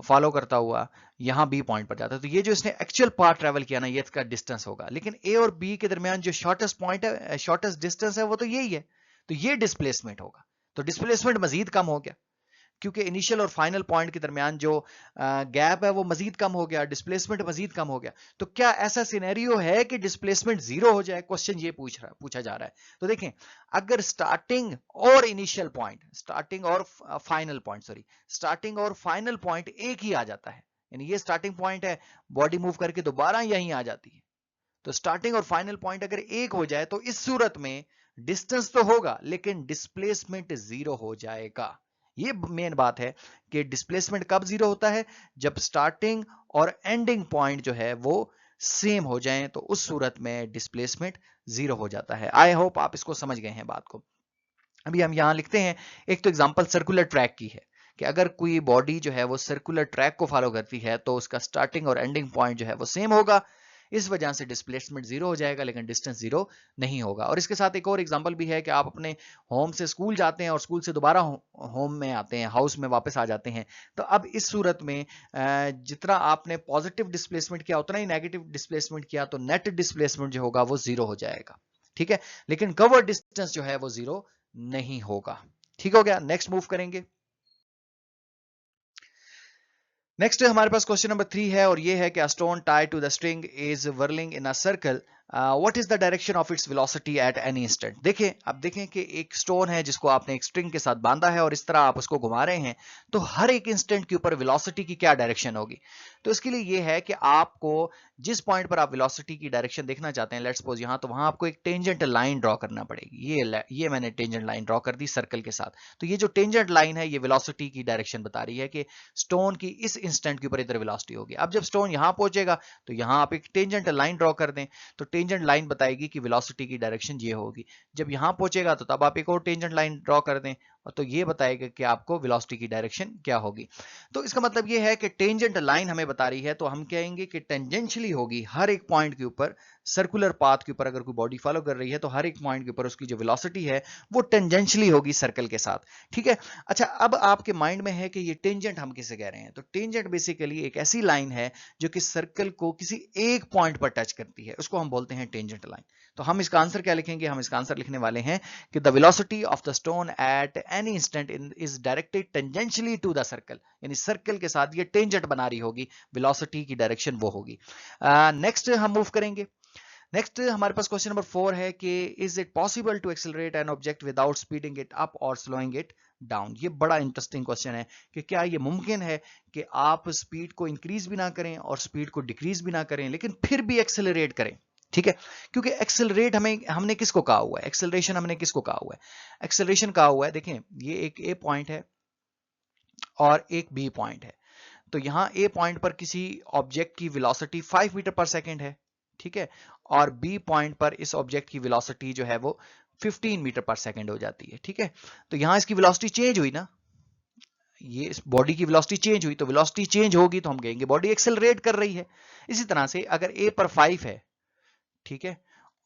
फॉलो करता हुआ यहाँ बी पॉइंट पर जाता है। तो ये जो इसने एक्चुअल पाथ ट्रेवल किया ना, ये इसका डिस्टेंस होगा। लेकिन ए और बी के दरमियान जो शॉर्टेस्ट पॉइंट है, शॉर्टेस्ट डिस्टेंस है, वो तो यही है। तो ये डिस्प्लेसमेंट होगा। तो डिस्प्लेसमेंट मजीद कम हो गया, क्योंकि इनिशियल और फाइनल पॉइंट के दरमियान जो गैप है वो मजीद कम हो गया, डिस्प्लेसमेंट मजीद कम हो गया। तो क्या ऐसा सिनेरियो है कि डिस्प्लेसमेंट जीरो हो जाए, क्वेश्चन ये पूछा जा रहा है। तो देखें, अगर स्टार्टिंग और इनिशियल पॉइंट, स्टार्टिंग और फाइनल पॉइंट एक ही आ जाता है, यानी ये स्टार्टिंग पॉइंट है, बॉडी मूव करके दोबारा यहीं आ जाती है, तो स्टार्टिंग और फाइनल पॉइंट अगर एक हो जाए तो इस सूरत में डिस्टेंस तो होगा लेकिन डिस्प्लेसमेंट जीरो हो जाएगा। ये मेन बात है कि डिस्प्लेसमेंट कब जीरो होता है, जब स्टार्टिंग और एंडिंग पॉइंट जो है वो सेम हो जाएं, तो उस सूरत में डिस्प्लेसमेंट जीरो हो जाता है। आई होप आप इसको समझ गए हैं बात को। अभी हम यहां लिखते हैं, एक तो एग्जांपल सर्कुलर ट्रैक की है कि अगर कोई बॉडी जो है वो सर्कुलर ट्रैक को फॉलो करती है तो उसका स्टार्टिंग और एंडिंग पॉइंट जो है वो सेम होगा, इस वजह से डिस्प्लेसमेंट जीरो हो जाएगा लेकिन डिस्टेंस जीरो नहीं होगा। और इसके साथ एक और एग्जांपल भी है कि आप अपने होम से स्कूल जाते हैं और स्कूल से दोबारा होम में आते हैं, हाउस में वापस आ जाते हैं। तो अब इस सूरत में जितना आपने पॉजिटिव डिस्प्लेसमेंट किया उतना ही नेगेटिव डिस्प्लेसमेंट किया, तो नेट डिस्प्लेसमेंट जो होगा वो जीरो हो जाएगा। ठीक है, लेकिन कवर डिस्टेंस जो है वो जीरो नहीं होगा। ठीक हो गया, नेक्स्ट मूव करेंगे। नेक्स्ट हमारे पास क्वेश्चन नंबर 3 है और ये है कि stone tied to the string is whirling in a circle, what is the direction of its velocity at any instant. देखें, अब देखें कि एक स्टोन है जिसको आपने एक स्ट्रिंग के साथ बांधा है और इस तरह आप उसको घुमा रहे हैं, तो हर एक इंस्टेंट के ऊपर वेलोसिटी की क्या डायरेक्शन होगी। तो इसके लिए ये है कि आपको जिस पॉइंट पर आप वेलोसिटी की डायरेक्शन देखना चाहते हैं, लेट्स सपोज यहाँ, तो वहां आपको एक टेंजेंट लाइन ड्रॉ करना पड़ेगी। ये मैंने टेंजेंट लाइन ड्रॉ कर दी सर्कल के साथ। तो ये जो टेंजेंट लाइन है ये वेलोसिटी की डायरेक्शन बता रही है कि स्टोन की इस इंस्टेंट के ऊपर इधर वेलोसिटी होगी। अब जब स्टोन यहां पहुंचेगा तो यहां आप एक टेंजेंट लाइन ड्रॉ कर दें, तो टेंजेंट लाइन बताएगी कि वेलोसिटी की डायरेक्शन ये होगी। जब यहां पहुंचेगा तो तब आप एक और टेंजेंट लाइन ड्रॉ कर दें, तो ये बताएगा कि आपको वेलोसिटी की डायरेक्शन क्या होगी। तो इसका मतलब ये है कि टेंजेंट लाइन हमें बता रही है, तो हम कहेंगे कि टेंजेंशियली होगी हर एक पॉइंट के ऊपर, सर्कुलर पाथ के ऊपर अगर कोई बॉडी फॉलो कर रही है तो हर एक पॉइंट के ऊपर उसकी जो वेलोसिटी है वो टेंजेंशियली होगी सर्कल के साथ। ठीक है, अच्छा अब आपके माइंड में है कि ये टेंजेंट हम किसे कह रहे हैं। तो टेंजेंट बेसिकली एक ऐसी लाइन है जो कि सर्कल को किसी एक पॉइंट पर टच करती है, उसको हम बोलते हैं टेंजेंट लाइन। तो हम इसका आंसर क्या लिखेंगे, हम इसका आंसर लिखने वाले हैं कि the velocity of the stone at any instant is directed tangentially to the circle, यानी सर्कल के साथ ये टेंजेंट बना रही होगी, वेलोसिटी की डायरेक्शन वो होगी। नेक्स्ट हम मूव करेंगे। नेक्स्ट हमारे पास क्वेश्चन नंबर 4 है कि is it possible to accelerate an object without speeding it up और स्लोइंग इट डाउन। ये बड़ा इंटरेस्टिंग क्वेश्चन है कि क्या ये मुमकिन है कि आप स्पीड को इंक्रीज भी ना करें और स्पीड को डिक्रीज भी ना करें लेकिन फिर भी एक्सेलरेट करें। ठीक है, क्योंकि एक्सेलरेट हमने किसको कहा हुआ है, एक्सेलरेशन हमने किसको कहा हुआ है, एक्सेलरेशन कहा हुआ है, देखें ये एक ए पॉइंट है और एक बी पॉइंट है। तो यहां ए पॉइंट पर किसी ऑब्जेक्ट की वेलोसिटी 5 मीटर पर सेकेंड है, ठीक है, और बी पॉइंट पर इस ऑब्जेक्ट की वेलोसिटी जो है वो 15 मीटर पर सेकेंड हो जाती है। ठीक है, तो यहां इसकी वेलोसिटी चेंज हुई ना, ये इस बॉडी की वेलोसिटी चेंज हुई, तो वेलोसिटी चेंज होगी तो हम कहेंगे बॉडी एक्सेलरेट कर रही है। इसी तरह से अगर ए पर 5 है, ठीक है,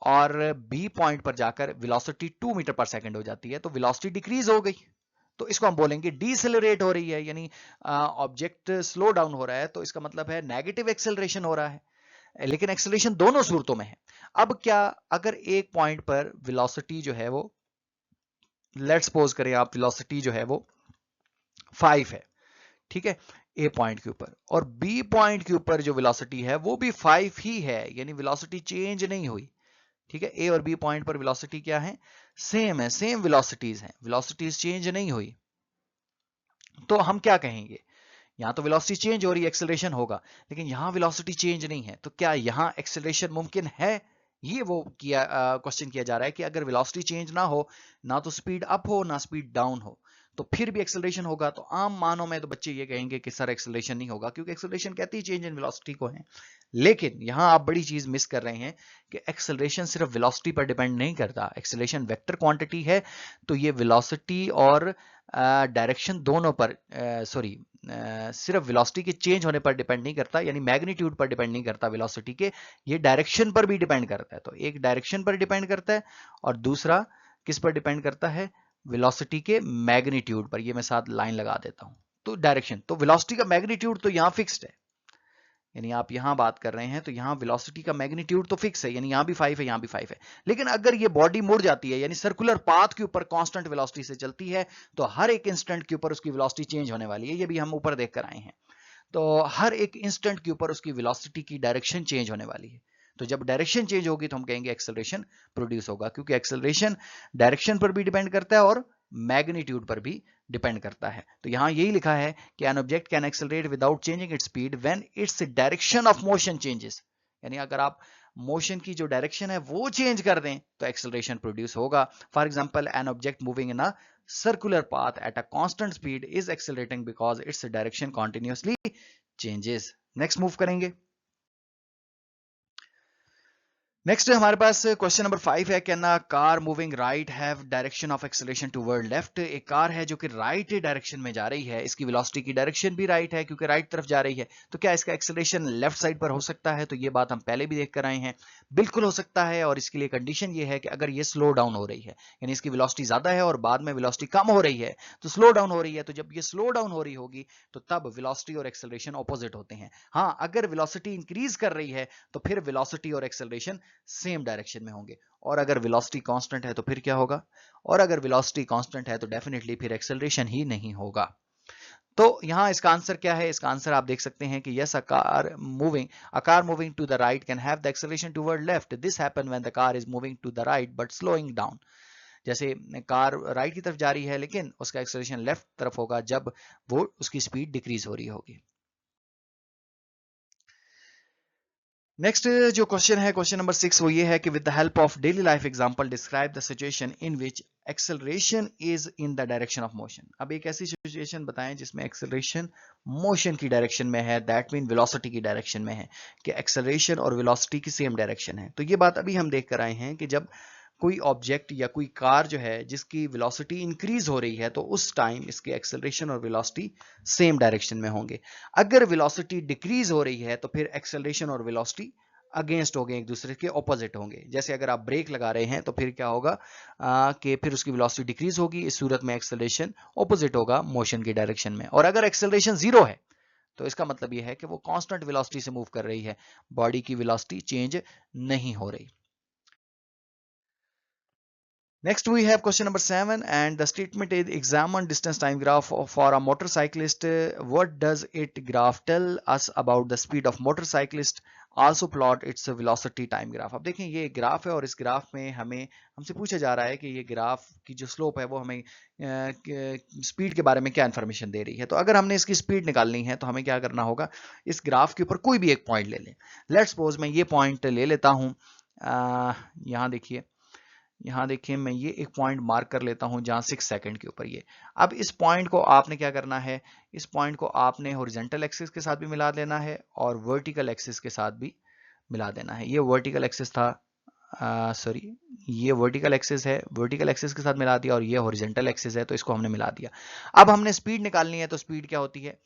और बी पॉइंट पर जाकर वेलोसिटी 2 मीटर पर सेकेंड हो जाती है तो वेलोसिटी डिक्रीज हो गई, तो इसको हम बोलेंगे डीसेलरेट हो रही है, यानी ऑब्जेक्ट स्लो डाउन हो रहा है, तो इसका मतलब है नेगेटिव एक्सेलरेशन हो रहा है। लेकिन एक्सेलरेशन दोनों सूरतों में है। अब क्या, अगर एक पॉइंट पर वेलोसिटी जो है वो, लेट्स सपोज करें आप, वेलोसिटी जो है वो 5 है, ठीक है, ए पॉइंट के ऊपर, और बी पॉइंट के ऊपर जो वेलोसिटी है वो भी 5 ही है, यानी वेलोसिटी चेंज नहीं हुई। ठीक है, ए और बी पॉइंट पर वेलोसिटी क्या है, सेम है, सेम वेलोसिटीज हैं, वेलोसिटीज चेंज नहीं हुई। तो हम क्या कहेंगे, यहां तो वेलोसिटी चेंज हो रही है, एक्सेलरेशन होगा, लेकिन यहां वेलोसिटी चेंज नहीं है, तो क्या यहां एक्सेलरेशन मुमकिन है। ये वो किया क्वेश्चन किया जा रहा है कि अगर वेलोसिटी चेंज ना हो, ना तो स्पीड अप हो ना स्पीड डाउन हो, तो फिर भी एक्सेलरेशन होगा। तो आम मानों में तो बच्चे ये कहेंगे कि सर एक्सेलरेशन नहीं होगा, क्योंकि एक्सेलरेशन कहती है चेंज इन वेलोसिटी को है। लेकिन यहां आप बड़ी चीज मिस कर रहे हैं कि एक्सेलरेशन सिर्फ वेलोसिटी पर डिपेंड नहीं करता, एक्सेलरेशन वेक्टर क्वांटिटी है, तो ये वेलोसिटी और डायरेक्शन दोनों पर, सॉरी, सिर्फ वेलोसिटी के चेंज होने पर डिपेंड नहीं करता, यानी मैग्नीट्यूड पर डिपेंड नहीं करता वेलोसिटी के, ये डायरेक्शन पर भी डिपेंड करता है। तो एक डायरेक्शन पर डिपेंड करता है और दूसरा किस पर डिपेंड करता है, वेलोसिटी के मैग्नीट्यूड पर। ये मैं साथ लाइन लगा देता हूं, तो डायरेक्शन, तो वेलोसिटी का मैग्नीट्यूड तो यहां फिक्स्ड है, यानी आप यहां बात कर रहे हैं तो यहां वेलोसिटी का मैग्नीट्यूड तो फिक्स है, यानी यहां भी 5 है यहां भी 5 है। लेकिन अगर ये बॉडी मुड़ जाती है, यानी सर्कुलर पाथ के ऊपर कांस्टेंट वेलोसिटी से चलती है, तो हर एक इंस्टेंट के ऊपर उसकी वेलोसिटी चेंज होने वाली है। ये भी हम ऊपर देख कर आए हैं, तो हर एक इंस्टेंट के ऊपर उसकी वेलोसिटी की डायरेक्शन चेंज होने वाली है। तो जब डायरेक्शन चेंज होगी तो हम कहेंगे एक्सेलरेशन प्रोड्यूस होगा, क्योंकि एक्सेलरेशन डायरेक्शन पर भी डिपेंड करता है और मैग्नीट्यूड पर भी डिपेंड करता है। तो यहां यही लिखा है कि an object can accelerate without changing its speed when its direction of motion changes, यानी अगर आप मोशन की जो डायरेक्शन है वो चेंज कर दें तो एक्सेलरेशन प्रोड्यूस होगा। For example, an object moving in a circular path at a constant speed is accelerating because its direction continuously changes. Next move करेंगे। नेक्स्ट हमारे पास क्वेश्चन नंबर 5 है, can a car moving right have direction of acceleration toward left. एक car है जो कि right direction में जा रही है, इसकी वेलोसिटी की डायरेक्शन भी राइट है क्योंकि राइट तरफ जा रही है, तो क्या इसका एक्सेलरेशन लेफ्ट साइड पर हो सकता है। तो ये बात हम पहले भी देख कर आए हैं, बिल्कुल हो सकता है, और इसके लिए कंडीशन ये है कि अगर ये स्लो डाउन हो रही है, यानी इसकी वेलोसिटी ज्यादा है और बाद में वेलोसिटी कम हो रही है, तो स्लो डाउन हो रही है, तो जब ये स्लो डाउन हो रही होगी तो तब वेलोसिटी और एक्सेलरेशन ऑपोजिट होते हैं। हाँ, अगर वेलोसिटी इंक्रीज कर रही है तो फिर वेलोसिटी और एक्सेलरेशन सेम डायरेक्शन में होंगे, और अगर वेलोसिटी कांस्टेंट है तो फिर क्या होगा, और अगर वेलोसिटी कांस्टेंट है तो डेफिनेटली फिर एक्सेलरेशन ही नहीं होगा। तो यहां इसका आंसर क्या है, इसका आंसर आप देख सकते हैं कि yes, a car moving to the right can have the acceleration toward left, this happen when the car is moving to the right but slowing down. जैसे कार राइट की तरफ जा रही है लेकिन उसका एक्सेलरेशन लेफ्ट तरफ होगा जब वो उसकी स्पीड डिक्रीज हो रही होगी। नेक्स्ट जो क्वेश्चन है, क्वेश्चन नंबर 6, वो ये है कि with the help of daily life example describe the situation in which acceleration is in the direction of motion. अब एक ऐसी सिचुएशन बताएं जिसमें एक्सेलरेशन मोशन की डायरेक्शन में है, दैट मीन वेलोसिटी की डायरेक्शन में है, कि एक्सेलरेशन और वेलोसिटी की सेम डायरेक्शन है। तो ये बात अभी हम देख कर आए हैं कि जब कोई ऑब्जेक्ट या कोई कार जो है जिसकी वेलोसिटी इंक्रीज हो रही है तो उस टाइम इसके एक्सेलरेशन और वेलोसिटी सेम डायरेक्शन में होंगे। अगर वेलोसिटी डिक्रीज हो रही है तो फिर एक्सेलरेशन और वेलोसिटी अगेंस्ट होंगे, एक दूसरे के ऑपोजिट होंगे। जैसे अगर आप ब्रेक लगा रहे हैं तो फिर क्या होगा कि फिर उसकी वेलोसिटी डिक्रीज होगी, इस सूरत में एक्सेलरेशन ऑपोजिट होगा मोशन की डायरेक्शन में। और अगर एक्सेलरेशन जीरो है तो इसका मतलब यह है कि वो कांस्टेंट वेलोसिटी से मूव कर रही है, बॉडी की वेलोसिटी चेंज नहीं हो रही। Next we have question number 7, and the statement is examine distance time graph for a motorcyclist. What does it graph tell us about the speed of motorcyclist? Also plot its velocity time graph. अब देखें ये graph है और इस graph में हमसे पूछा जा रहा है कि ये ग्राफ की जो स्लोप है वो हमें स्पीड के बारे में क्या इंफॉर्मेशन दे रही है। तो अगर हमने इसकी स्पीड निकालनी है तो हमें क्या करना होगा, इस ग्राफ के ऊपर कोई भी एक पॉइंट ले लें। लेट्स सपोज मैं ये पॉइंट ले लेता हूं, यहाँ देखिए मैं ये एक पॉइंट मार्क कर लेता हूं जहां 6 सेकंड के ऊपर ये। अब इस पॉइंट को आपने क्या करना है, इस पॉइंट को आपने हॉरिजॉन्टल एक्सिस के साथ भी मिला देना है और वर्टिकल एक्सिस के साथ भी मिला देना है। ये वर्टिकल एक्सिस था, सॉरी ये वर्टिकल एक्सिस है, वर्टिकल एक्सिस के साथ मिला दिया, और ये हॉरिजॉन्टल एक्सिस है तो इसको हमने मिला दिया। अब हमने स्पीड निकालनी है, तो स्पीड क्या होती है,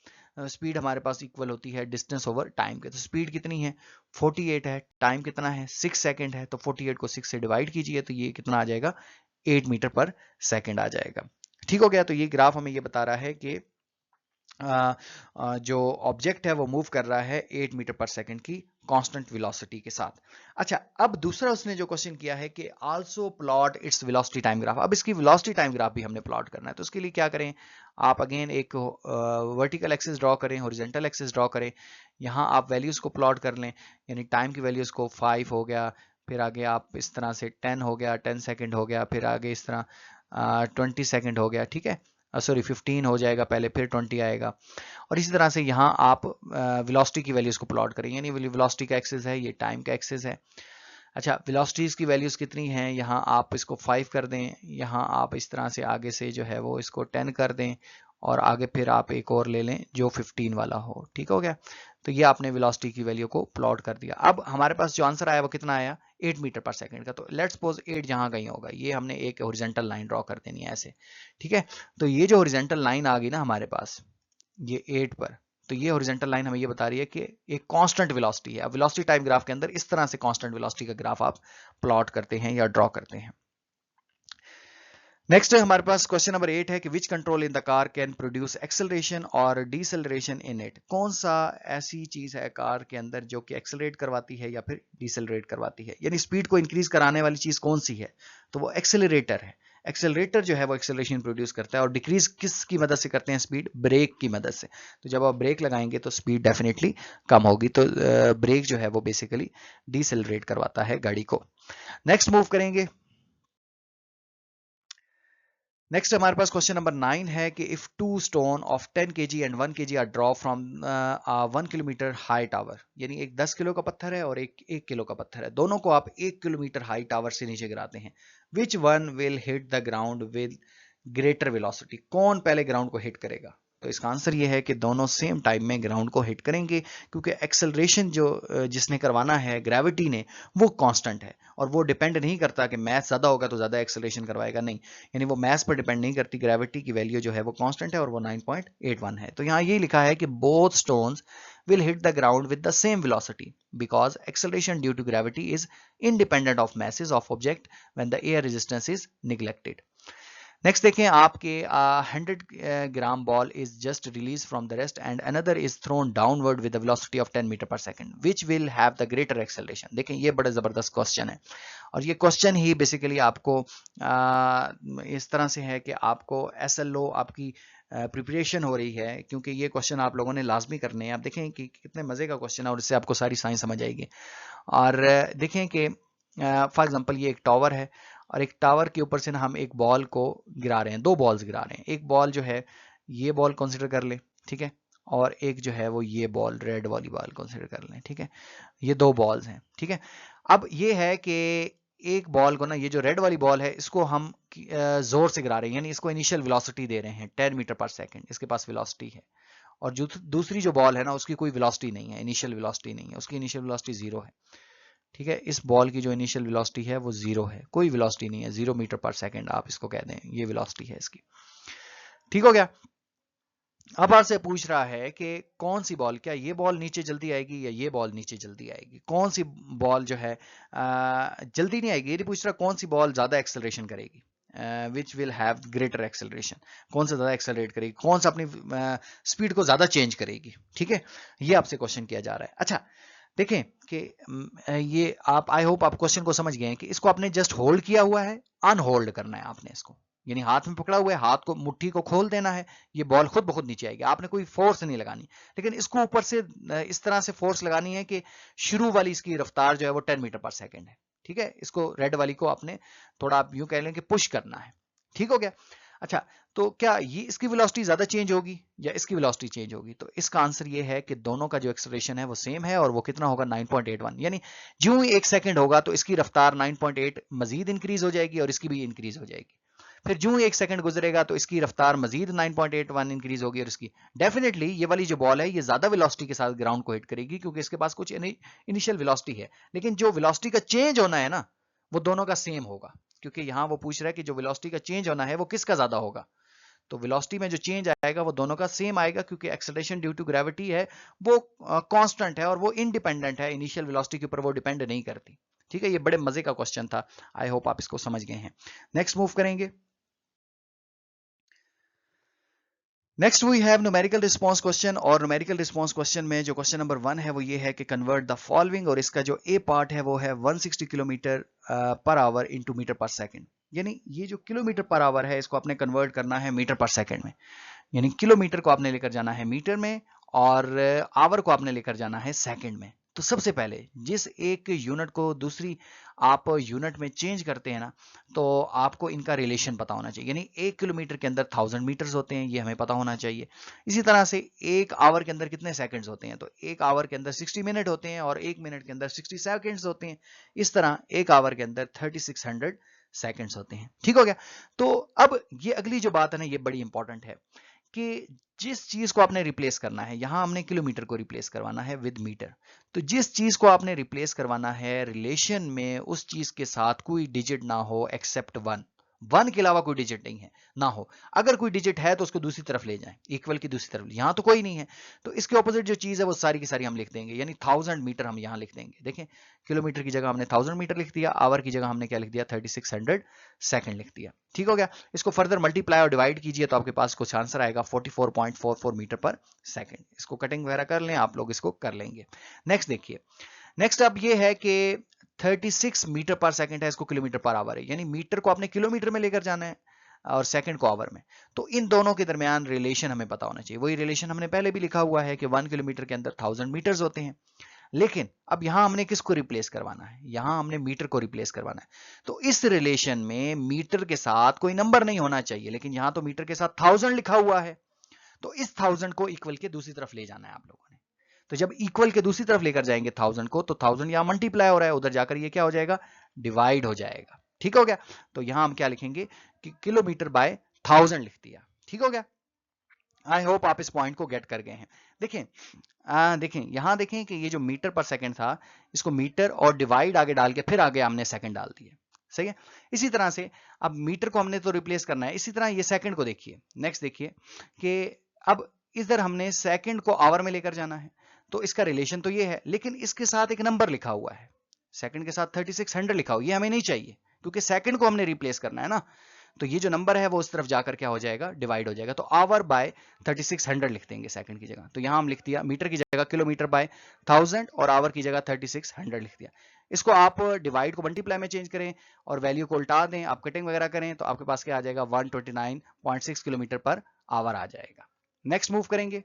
स्पीड हमारे पास इक्वल होती है डिस्टेंस ओवर टाइम के। तो स्पीड कितनी है 48 है, टाइम कितना है 6 सेकंड है, तो 48 को 6 से डिवाइड कीजिए तो ये कितना आ जाएगा 8 मीटर पर सेकंड आ जाएगा। ठीक हो गया। तो ये ग्राफ हमें ये बता रहा है कि जो ऑब्जेक्ट है वो मूव कर रहा है 8 मीटर पर सेकंड की कांस्टेंट वेलोसिटी के साथ। अच्छा, अब दूसरा उसने जो क्वेश्चन किया है कि also plot its velocity time graph. अब इसकी वेलोसिटी टाइम ग्राफ भी हमने प्लॉट करना है, तो उसके लिए क्या करें, आप अगेन एक वर्टिकल एक्सिस ड्रॉ करें, हॉरिजॉन्टल एक्सिस ड्रॉ करें, यहाँ आप वैल्यूज को प्लॉट कर लें, यानी टाइम की वैल्यूज को 5 हो गया, फिर आगे आप इस तरह से 10 हो गया, 10 सेकेंड हो गया, फिर आगे इस तरह 20 सेकेंड हो गया, ठीक है, सॉरी 15 हो जाएगा पहले, फिर 20 आएगा, और इसी तरह से यहाँ आप वेलोसिटी की वैल्यूज को प्लॉट करें, यानी वेलोसिटी का एक्सिस है, ये टाइम का एक्सिस है। अच्छा, वेलोसिटीज की वैल्यूज कितनी हैं, यहाँ आप इसको 5 कर दें, यहाँ आप इस तरह से आगे से जो है वो इसको 10 कर दें, और आगे फिर आप एक और ले लें जो 15 वाला हो। ठीक हो गया। तो ये आपने वेलोसिटी की वैल्यू को प्लॉट कर दिया। अब हमारे पास जो आंसर आया वो कितना आया 8 मीटर पर सेकंड का। तो लेट्स सपोज 8 जहां कहीं होगा, ये हमने एक हॉरिजॉन्टल लाइन ड्रॉ कर देनी है ऐसे, ठीक है। तो ये जो हॉरिजॉन्टल लाइन आ गई ना हमारे पास ये 8 पर, तो ये हॉरिजॉन्टल लाइन हमें ये बता रही है कि एक कांस्टेंट वेलोसिटी है। अब वेलोसिटी टाइम ग्राफ के अंदर इस तरह से कांस्टेंट वेलोसिटी का ग्राफ आप प्लॉट करते हैं या ड्रॉ करते हैं। नेक्स्ट हमारे पास क्वेश्चन नंबर 8 है कि which control in the car can produce acceleration और डिसेलरेशन इन इट। कौन सा ऐसी चीज है कार के अंदर जो कि एक्सेलरेट करवाती है या फिर डिसेलरेट करवाती है, यानी स्पीड को इंक्रीज कराने वाली चीज कौन सी है, तो वो एक्सेलरेटर है। एक्सेलरेटर जो है वो एक्सेलरेशन प्रोड्यूस करता है, और डिक्रीज किसकी मदद से करते हैं स्पीड, ब्रेक की मदद से। तो जब आप ब्रेक लगाएंगे तो स्पीड डेफिनेटली कम होगी, तो ब्रेक जो है वो बेसिकली डिसेलरेट करवाता है गाड़ी को। नेक्स्ट मूव करेंगे। नेक्स्ट हमारे पास क्वेश्चन नंबर 9 है कि if 2 stone of 10 kg and 1 kg are drop from 1 kilometre high tower, यानी एक 10 किलो का पत्थर है और एक 1 किलो का पत्थर है, दोनों को आप 1 किलोमीटर हाई टावर से नीचे गिराते हैं, which one will hit the ground with greater velocity. कौन पहले ग्राउंड को हिट करेगा, तो इसका आंसर ये है कि दोनों सेम टाइम में ग्राउंड को हिट करेंगे, क्योंकि एक्सेलरेशन जो जिसने करवाना है ग्रेविटी ने वो कांस्टेंट है, और वो डिपेंड नहीं करता कि मैथ ज्यादा होगा तो ज्यादा एक्सेलरेशन करवाएगा, नहीं, यानी वो मैथ पर डिपेंड नहीं करती, ग्रेविटी की वैल्यू जो है वो कांस्टेंट है और वो 9.81 है। तो यहाँ ये लिखा है कि both stones will hit the ground with the same velocity because acceleration due to gravity is independent of masses of object when the air resistance is neglected. Next देखें, आपके 100 gram ball is just release from the rest and another is thrown downward with the velocity of 10 metre per second, which will have the greater acceleration. देखें ये बड़ा जबरदस्त question है, और ये question ही basically आपको इस तरह से है कि आपको SLO आपकी प्रिपरेशन हो रही है, क्योंकि ये क्वेश्चन आप लोगों ने लाजमी करने हैं। आप देखें कि कितने मजे का क्वेश्चन है और इससे आपको सारी साइंस समझ आएगी। और देखें कि फॉर एग्जांपल ये एक टावर है, और एक टावर के ऊपर से ना हम एक बॉल को गिरा रहे हैं, दो बॉल्स गिरा रहे हैं। एक बॉल जो है ये बॉल कंसीडर कर ले, ठीक है, और एक जो है वो ये बॉल रेड वाली बॉल कंसीडर कर लें, ठीक है, ये दो बॉल्स हैं, ठीक है। अब ये है कि एक बॉल को ना, ये जो रेड वाली बॉल है इसको हम जोर से गिरा रहे हैं, यानी इसको इनिशियल वेलोसिटी दे रहे हैं 10 मीटर पर सेकंड, इसके पास वेलोसिटी है, और जो दूसरी जो बॉल है ना उसकी कोई वेलोसिटी नहीं है, इनिशियल वेलोसिटी नहीं है, उसकी इनिशियल वेलोसिटी 0 है, ठीक है। इस बॉल की जो इनिशियल वेलोसिटी है वो 0 है, कोई वेलोसिटी नहीं है, 0 मीटर पर सेकंड आप इसको कह दें, ये वेलोसिटी है इसकी। ठीक हो गया। अब आपसे पूछ रहा है कि कौन सी बॉल, क्या ये बॉल नीचे जल्दी आएगी या ये बॉल नीचे जल्दी आएगी, कौन सी बॉल जो है जल्दी नहीं आएगी, ये नहीं पूछ रहा कौन सी बॉल ज्यादा एक्सेलरेशन करेगी, विच विल हैव ग्रेटर एक्सेलरेशन, कौन सा ज्यादा एक्सेलरेट करेगी, कौन सा अपनी स्पीड को ज्यादा चेंज करेगी, ठीक है, ये आपसे क्वेश्चन किया जा रहा है। अच्छा देखें कि ये आप, आई होप आप क्वेश्चन को समझ गए हैं कि इसको आपने जस्ट होल्ड किया हुआ है, अनहोल्ड करना है आपने इसको, यानी हाथ में पकड़ा हुआ है, हाथ को मुट्ठी को खोल देना है, ये बॉल खुद ब खुद नीचे आएगी, आपने कोई फोर्स नहीं लगानी। लेकिन इसको ऊपर से इस तरह से फोर्स लगानी है कि शुरू वाली इसकी रफ्तार जो है वो 10 मीटर पर सेकंड है। ठीक है, इसको रेड वाली को आपने थोड़ा आप यूं कह लें कि पुश करना है। ठीक हो गया। अच्छा, तो क्या ये इसकी वेलोसिटी ज्यादा चेंज होगी या इसकी वेलोसिटी चेंज होगी? तो इसका आंसर ये है कि दोनों का जो एक्सेलरेशन है वो सेम है, और वो कितना होगा 9.81। यानी जो ही 1 सेकंड होगा तो इसकी रफ्तार 9.8 मजीद इंक्रीज हो जाएगी और इसकी भी इंक्रीज हो जाएगी। फिर जो ही 1 सेकंड गुजरेगा तो इसकी रफ्तार मजीद 9.81 इंक्रीज होगी, और इसकी डेफिनेटली ये वाली जो बॉल है ये ज्यादा वेलोसिटी के साथ ग्राउंड को हिट करेगी, क्योंकि इसके पास कुछ इनिशियल वेलोसिटी है। लेकिन जो वेलोसिटी का चेंज होना है ना, वो दोनों का सेम होगा, क्योंकि यहां वो पूछ रहा है कि जो वेलोसिटी का चेंज होना है वो किसका ज्यादा होगा। तो वेलोसिटी में जो चेंज आएगा वो दोनों का सेम आएगा, क्योंकि एक्सेलरेशन ड्यू टू ग्रेविटी है वो कांस्टेंट है और वो इंडिपेंडेंट है, इनिशियल वेलोसिटी के ऊपर वो डिपेंड नहीं करती। ठीक है, ये बड़े मजे का क्वेश्चन था, आई होप आप इसको समझ गए हैं। नेक्स्ट मूव करेंगे। Next we have numerical response question, और न्यूमेरिकल रिस्पांस क्वेश्चन में जो क्वेश्चन नंबर 1 है वो ये है कि कन्वर्ट द फॉलोइंग, और इसका जो ए पार्ट है वो है 160 kilometre per hour into metre per second. यानी ये जो किलोमीटर पर आवर है इसको आपने कन्वर्ट करना है मीटर पर सेकंड में। यानी किलोमीटर को आपने लेकर जाना है मीटर में, और आवर को आपने लेकर जाना है सेकंड में। तो सबसे पहले जिस एक यूनिट को दूसरी आप यूनिट में चेंज करते हैं ना, तो आपको इनका रिलेशन पता होना चाहिए। यानी 1 किलोमीटर के अंदर 1000 मीटर्स होते हैं, ये हमें पता होना चाहिए। इसी तरह से 1 आवर के अंदर कितने सेकंड्स होते हैं, तो 1 आवर के अंदर 60 मिनट होते हैं, और 1 मिनट के अंदर 60 सेकंड्स होते हैं। इस तरह 1 आवर के अंदर 3600 सेकंड्स होते हैं। ठीक हो गया। तो अब ये अगली जो बात है ना, ये बड़ी इंपॉर्टेंट है कि जिस चीज को आपने रिप्लेस करना है, यहां हमने किलोमीटर को रिप्लेस करवाना है विद मीटर। तो जिस चीज को आपने रिप्लेस करवाना है रिलेशन में, उस चीज के साथ कोई डिजिट ना हो एक्सेप्ट 1। 1 के अलावा कोई डिजिट नहीं है, ना हो। अगर कोई डिजिट है तो उसको दूसरी तरफ ले जाएं, इक्वल की दूसरी तरफ। यहां तो कोई नहीं है, तो इसके ऑपोजिट जो चीज है वो सारी की सारी हम लिख देंगे। यानी 1000 मीटर हम यहां लिख देंगे। देखें, किलोमीटर की जगह हमने 1000 मीटर लिख दिया, आवर की जगह हमने क्या लिख दिया, 3600 सेकंड लिख दिया। ठीक हो गया। इसको फर्दर मल्टीप्लाई और डिवाइड कीजिए तो आपके पास कुछ आंसर आएगा 44.44 मीटर पर सेकंड। इसको कटिंग वगैरह कर लें, आप लोग इसको कर लेंगे। नेक्स्ट देखिए, नेक्स्ट अब ये है कि 36 मीटर पर सेकंड है, इसको किलोमीटर पर आवर है। यानी मीटर को आपने किलोमीटर में लेकर जाना है और सेकंड को आवर में। तो इन दोनों के दरमियान रिलेशन हमें पता होना चाहिए। वही रिलेशन हमने पहले भी लिखा हुआ है कि 1 किलोमीटर के अंदर 1000 मीटर्स होते हैं। लेकिन अब यहां हमने किसको रिप्लेस करवाना है, यहां हमने मीटर को रिप्लेस करवाना है। तो इस रिलेशन में मीटर के साथ कोई नंबर नहीं होना चाहिए, लेकिन यहां तो मीटर के साथ 1000 लिखा हुआ है। तो इस 1000 को इक्वल के दूसरी तरफ ले जाना है आप लोगों ने। तो जब इक्वल के दूसरी तरफ लेकर जाएंगे 1000 को, तो 1000 यहां मल्टीप्लाई हो रहा है, उधर जाकर ये क्या हो जाएगा, डिवाइड हो जाएगा। ठीक हो गया। तो यहां हम क्या लिखेंगे कि किलोमीटर बाय 1000 लिख दिया। ठीक हो गया। आई होप आप इस पॉइंट को गेट कर गए हैं। देखें, देखें यहां देखें कि ये जो मीटर पर सेकंड था, इसको मीटर और डिवाइड आगे डाल के फिर आगे हमने सेकंड डाल दिए। सही है। इसी तरह से अब मीटर को हमने तो रिप्लेस करना है, इसी तरह ये सेकंड को देखिए। नेक्स्ट देखिए कि अब इधर हमने सेकंड को आवर में लेकर जाना है, तो इसका रिलेशन तो ये है, लेकिन इसके साथ एक नंबर लिखा हुआ है, सेकंड के साथ 3600 लिखा हुआ, ये हमें नहीं चाहिए, क्योंकि सेकंड को हमने रिप्लेस करना है ना। तो ये जो नंबर है वो उस तरफ जाकर क्या हो जाएगा, डिवाइड हो जाएगा। तो आवर बाय 3600 लिख देंगे सेकंड की जगह। तो यहां हम लिख दिया मीटर की जगह किलोमीटर बाय 1000 और आवर की जगह 3600 लिख दिया। इसको आप डिवाइड को मल्टीप्लाई में चेंज करें और वैल्यू को उल्टा दें, आप कटिंग वगैरह करें, तो आपके पास क्या आ जाएगा, 129.6 किलोमीटर पर आवर आ जाएगा। नेक्स्ट मूव करेंगे।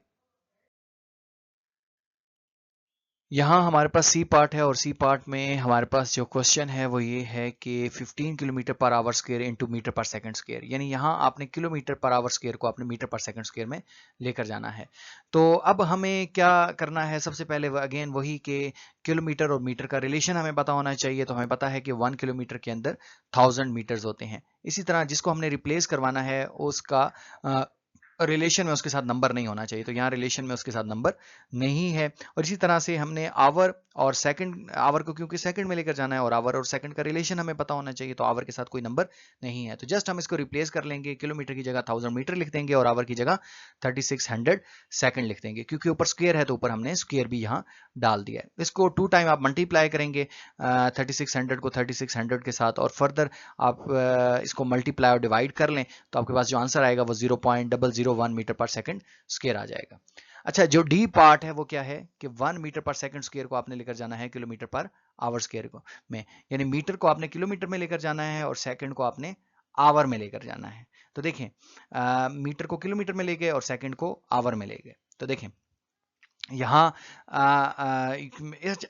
यहाँ हमारे पास सी पार्ट है, और सी पार्ट में हमारे पास जो क्वेश्चन है वो ये है कि 15 kilometre per hour square into metre per second square. यानी यहाँ आपने किलोमीटर पर आवर स्क्वायर को आपने मीटर पर सेकंड स्क्वायर में लेकर जाना है। तो अब हमें क्या करना है, सबसे पहले अगेन वही कि किलोमीटर और मीटर का रिलेशन हमें पता होना चाहिए। तो हमें पता है कि 1 किलोमीटर के अंदर 1000 मीटर्स होते हैं। इसी तरह जिसको हमने रिप्लेस करवाना है उसका रिलेशन में उसके साथ नंबर नहीं होना चाहिए, तो यहाँ रिलेशन में उसके साथ नंबर नहीं है। और इसी तरह से हमने आवर और सेकंड, आवर को क्योंकि सेकंड में लेकर जाना है और आवर और सेकंड का रिलेशन हमें पता होना चाहिए, तो आवर के साथ कोई नंबर नहीं है। तो जस्ट हम इसको रिप्लेस कर लेंगे, किलोमीटर की जगह 1000 मीटर लिख देंगे और आवर की जगह 3600 सेकंड लिख देंगे। क्योंकि ऊपर स्क्वायर है तो ऊपर हमने स्क्वायर भी यहाँ डाल दिया है। इसको 2 टाइम आप मल्टीप्लाई करेंगे 3600 को 3600 के साथ, और फर्दर आप इसको मल्टीप्लाई और डिवाइड कर लें, तो आपके पास जो आंसर आएगा वो 0.001 मीटर पर सेकंड स्क्वायर आ जाएगा। अच्छा, जो डी पार्ट है वो क्या है कि 1 मीटर पर सेकंड स्क्वायर को आपने लेकर जाना है किलोमीटर पर आवर स्क्वायर को में। यानी मीटर को आपने किलोमीटर में लेकर जाना है और सेकंड को आपने आवर में लेकर जाना है। तो देखें मीटर को किलोमीटर में ले गए और सेकंड को आवर में ले गए। तो देखें यहाँ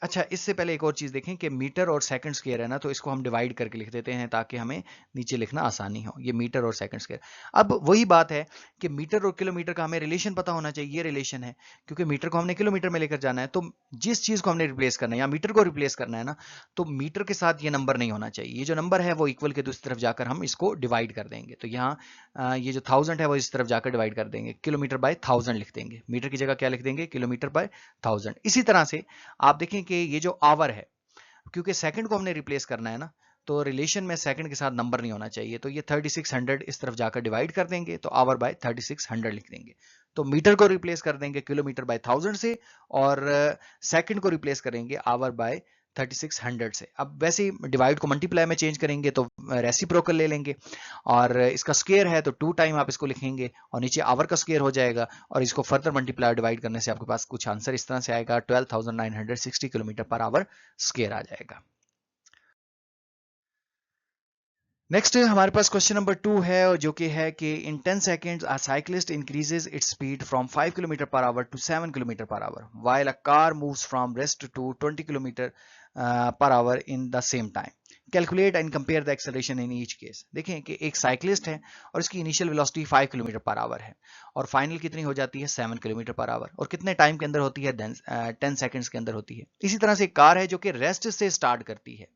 अच्छा, इससे पहले एक और चीज देखें कि मीटर और सेकंड स्क्वायर है ना, तो इसको हम डिवाइड करके लिख देते हैं ताकि हमें नीचे लिखना आसानी हो। ये मीटर और सेकंड स्क्वायर। अब वही बात है कि मीटर और किलोमीटर का हमें रिलेशन पता होना चाहिए। ये रिलेशन है क्योंकि मीटर को हमने किलोमीटर में लेकर जाना है, तो जिस चीज को हमने रिप्लेस करना है या मीटर को रिप्लेस करना है ना, तो मीटर के साथ ये नंबर नहीं होना चाहिए। ये जो नंबर है वो इक्वल के दूसरी तरफ जाकर हम इसको डिवाइड कर देंगे। तो यहाँ ये जो 1000 है वो इस तरफ जाकर डिवाइड कर देंगे, किलोमीटर बाय 1000 लिख देंगे। मीटर की जगह क्या लिख देंगे, किलोमीटर बाय 1000। इसी तरह से आप देखें कि ये जो आवर है, क्योंकि सेकंड को हमने रिप्लेस करना है ना, तो रिलेशन में सेकंड के साथ नंबर नहीं होना चाहिए। तो ये 3600 इस तरफ जाकर डिवाइड कर देंगे, तो आवर बाय 3600 लिख देंगे। तो मीटर को रिप्लेस कर देंगे किलोमीटर बाय 1000 से, और सेकंड को रिप्लेस करेंगे आवर बाय 3600 से। अब वैसे ही डिवाइड को मल्टीप्लाई में चेंज करेंगे तो रेसिप्रोकल ले लेंगे, और इसका स्क्वायर है तो 2 टाइम आप इसको लिखेंगे और नीचे आवर का स्क्वायर हो जाएगा, और इसको फर्दर मल्टीप्लाई डिवाइड करने से आपके पास कुछ आंसर इस तरह से आएगा, 12,960 किलोमीटर पर आवर स्क्वायर आ जाएगा। नेक्स्ट हमारे पास क्वेश्चन नंबर 2 है, जो कि है कि in 10 seconds a cyclist increases its speed from 5 kilometre per hour to 7 kilometre per hour while a car moves from rest to 20 kilometre per hour in the same time. Calculate and compare the acceleration in each case. देखें कि एक cyclist है और इसकी initial velocity 5 kilometre per hour है, और final कितनी हो जाती है 7 किलोमीटर पर आवर, और कितने टाइम के अंदर होती है 10 सेकेंड्स के अंदर होती है। इसी तरह से एक कार है जो कि रेस्ट से स्टार्ट करती है,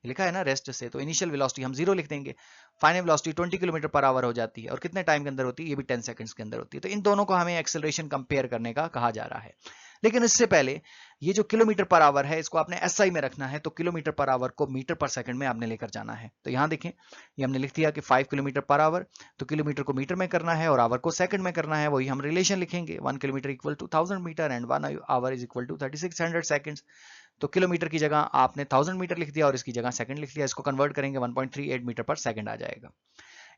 लिखा है ना रेस्ट से, तो इनिशियल वेलोसिटी हम 0 लिख देंगे, final velocity 20 kilometre per our हो जाती है, और कितने टाइम के अंदर होती है, ये भी 10 सेकंड्स के अंदर होती है। तो इन दोनों को हमें एक्सेलरेशन कंपेयर करने का कहा जा रहा है। लेकिन इससे पहले ये जो किलोमीटर पर आवर है इसको आपने एसआई में रखना है, तो किलोमीटर पर आवर को मीटर पर सेकंड में आपने लेकर जाना है। तो यहां देखें, ये हमने लिख दिया कि 5 किलोमीटर पर आवर, तो किलोमीटर को मीटर में करना है और आवर को सेकंड में करना है। वही हम रिलेशन लिखेंगे, 1 kilometre equal to 1000 metre and 1 hour is equal to 3600 seconds. तो किलोमीटर की जगह आपने 1000 मीटर लिख दिया और इसकी जगह सेकंड लिख दिया, इसको कन्वर्ट करेंगे 1.38 मीटर पर सेकंड आ जाएगा।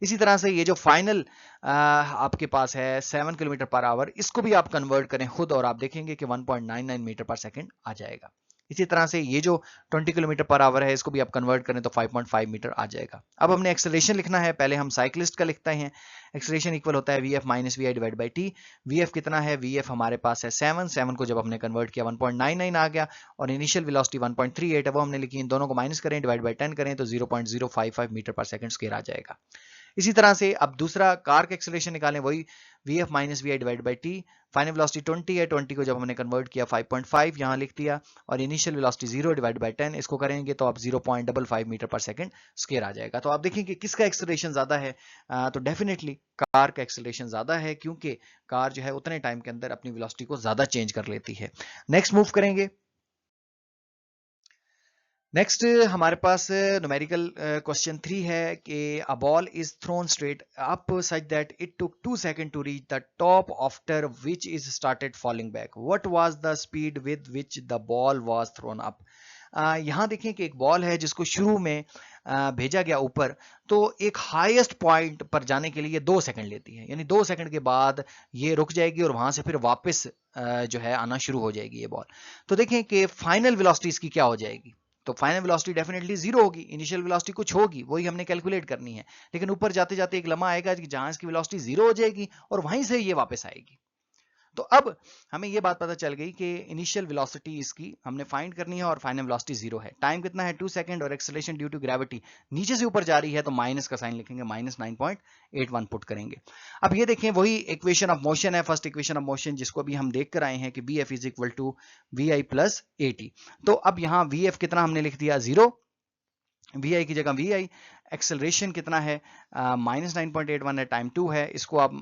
इसी तरह से ये जो फाइनल आपके पास है 7 किलोमीटर पर आवर, इसको भी आप कन्वर्ट करें खुद और आप देखेंगे कि 1.99 मीटर पर सेकंड आ जाएगा। इसी तरह से ये जो 20 किलोमीटर पर आवर है इसको भी आप कन्वर्ट करें तो 5.5 मीटर आ जाएगा। अब हमने एक्सेलरेशन लिखना है, पहले हम साइक्लिस्ट का लिखते हैं। एक्सेलरेशन इक्वल होता है VF minus V I divide by T. VF कितना है, वीएफ हमारे पास है 7 को जब हमने कन्वर्ट किया 1.99 आ गया, और इनिशियल वेलोसिटी 1.38 है वो हमने लिखी। इन दोनों को माइनस करें, डिवाइड बाई 10 करें तो 0.055 मीटर पर सेकंड स्क्वायर आ जाएगा। इसी तरह से अब दूसरा कार का एक्सेलरेशन निकालें, वही VF minus V I divide by T. Final velocity 20 है, 20 को जब हमने कन्वर्ट किया 5.5 यहाँ लिख दिया, और इनिशियल वेलोसिटी 0 डिवाइड बाई 10, इसको करेंगे तो आप 0.55 मीटर पर सेकंड स्क्वायर आ जाएगा। तो आप देखेंगे किसका एक्सेलरेशन ज्यादा है, तो डेफिनेटली कार का एक्सेलरेशन ज्यादा है, क्योंकि कार जो है उतने टाइम के अंदर अपनी वेलोसिटी को ज्यादा चेंज कर लेती है। नेक्स्ट मूव करेंगे। नेक्स्ट हमारे पास न्यूमेरिकल क्वेश्चन 3 है कि a ball is thrown straight up such that it took 2 second to reach the top after which is started falling back. What was the speed with which the ball was thrown up. यहाँ देखें कि एक ball है जिसको शुरू में भेजा गया ऊपर, तो एक हाईएस्ट पॉइंट पर जाने के लिए 2 सेकंड लेती है, यानी 2 सेकंड के बाद ये रुक जाएगी और वहां से फिर वापस जो है आना शुरू हो जाएगी ये बॉल। तो देखें कि फाइनल वेलोसिटी इसकी क्या हो जाएगी, तो फाइनल वेलोसिटी डेफिनेटली 0 होगी, इनिशियल वेलोसिटी कुछ होगी, वही हमने कैलकुलेट करनी है। लेकिन ऊपर जाते जाते एक लम्हा आएगा कि जहां इसकी वेलोसिटी 0 हो जाएगी और वहीं से ये वापस आएगी। तो अब हमें ये बात पता चल गई कि इनिशियल वेलोसिटी इसकी हमने फाइंड करनी है और फाइनल वेलोसिटी 0 है। टाइम कितना है 2 सेकंड, और एक्सेलरेशन ड्यू टू ग्रेविटी नीचे से ऊपर जा रही है, तो माइनस का साइन लिखेंगे, -9.81 पुट करेंगे। अब ये देखें वही इक्वेशन ऑफ मोशन है, फर्स्ट इक्वेशन ऑफ मोशन, जिसको भी हम देख कर आए हैं कि B F is equal to V I plus A T. तो अब यहाँ वी एफ कितना हमने लिख दिया 0, वी आई की जगह वी आई। एक्सेलरेशन कितना है -9.81 है, टाइम 2 है, इसको आप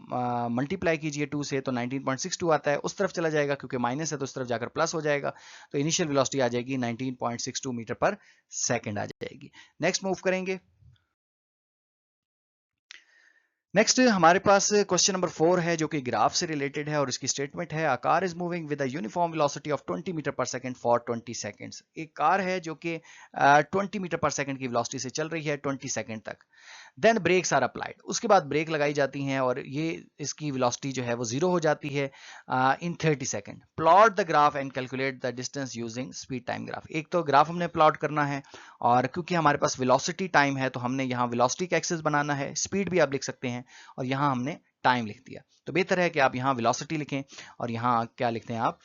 मल्टीप्लाई कीजिए 2 से तो 19.62 आता है, उस तरफ चला जाएगा क्योंकि माइनस है तो उस तरफ जाकर प्लस हो जाएगा, तो इनिशियल वेलोसिटी आ जाएगी 19.62 मीटर पर सेकंड आ जाएगी। नेक्स्ट मूव करेंगे। नेक्स्ट हमारे पास क्वेश्चन नंबर 4 है जो कि ग्राफ से रिलेटेड है, और इसकी स्टेटमेंट है, a car is moving with a uniform velocity of 20 metre per second for 20 seconds. एक कार है जो कि 20 मीटर पर सेकंड की वेलोसिटी से चल रही है 20 सेकंड तक। देन ब्रेक्स आर अप्लाइड, उसके बाद ब्रेक लगाई जाती हैं और ये इसकी वेलोसिटी जो है वो 0 हो जाती है इन 30 second. Plot the graph and calculate the distance using speed time graph. एक तो ग्राफ हमने प्लॉट करना है, और क्योंकि हमारे पास वेलोसिटी टाइम है तो हमने यहाँ वेलोसिटी का एक्सेस बनाना है, स्पीड भी आप लिख सकते हैं, और यहाँ हमने टाइम लिख दिया। तो बेहतर है कि आप यहाँ वेलोसिटी लिखें और यहाँ क्या लिखते हैं आप,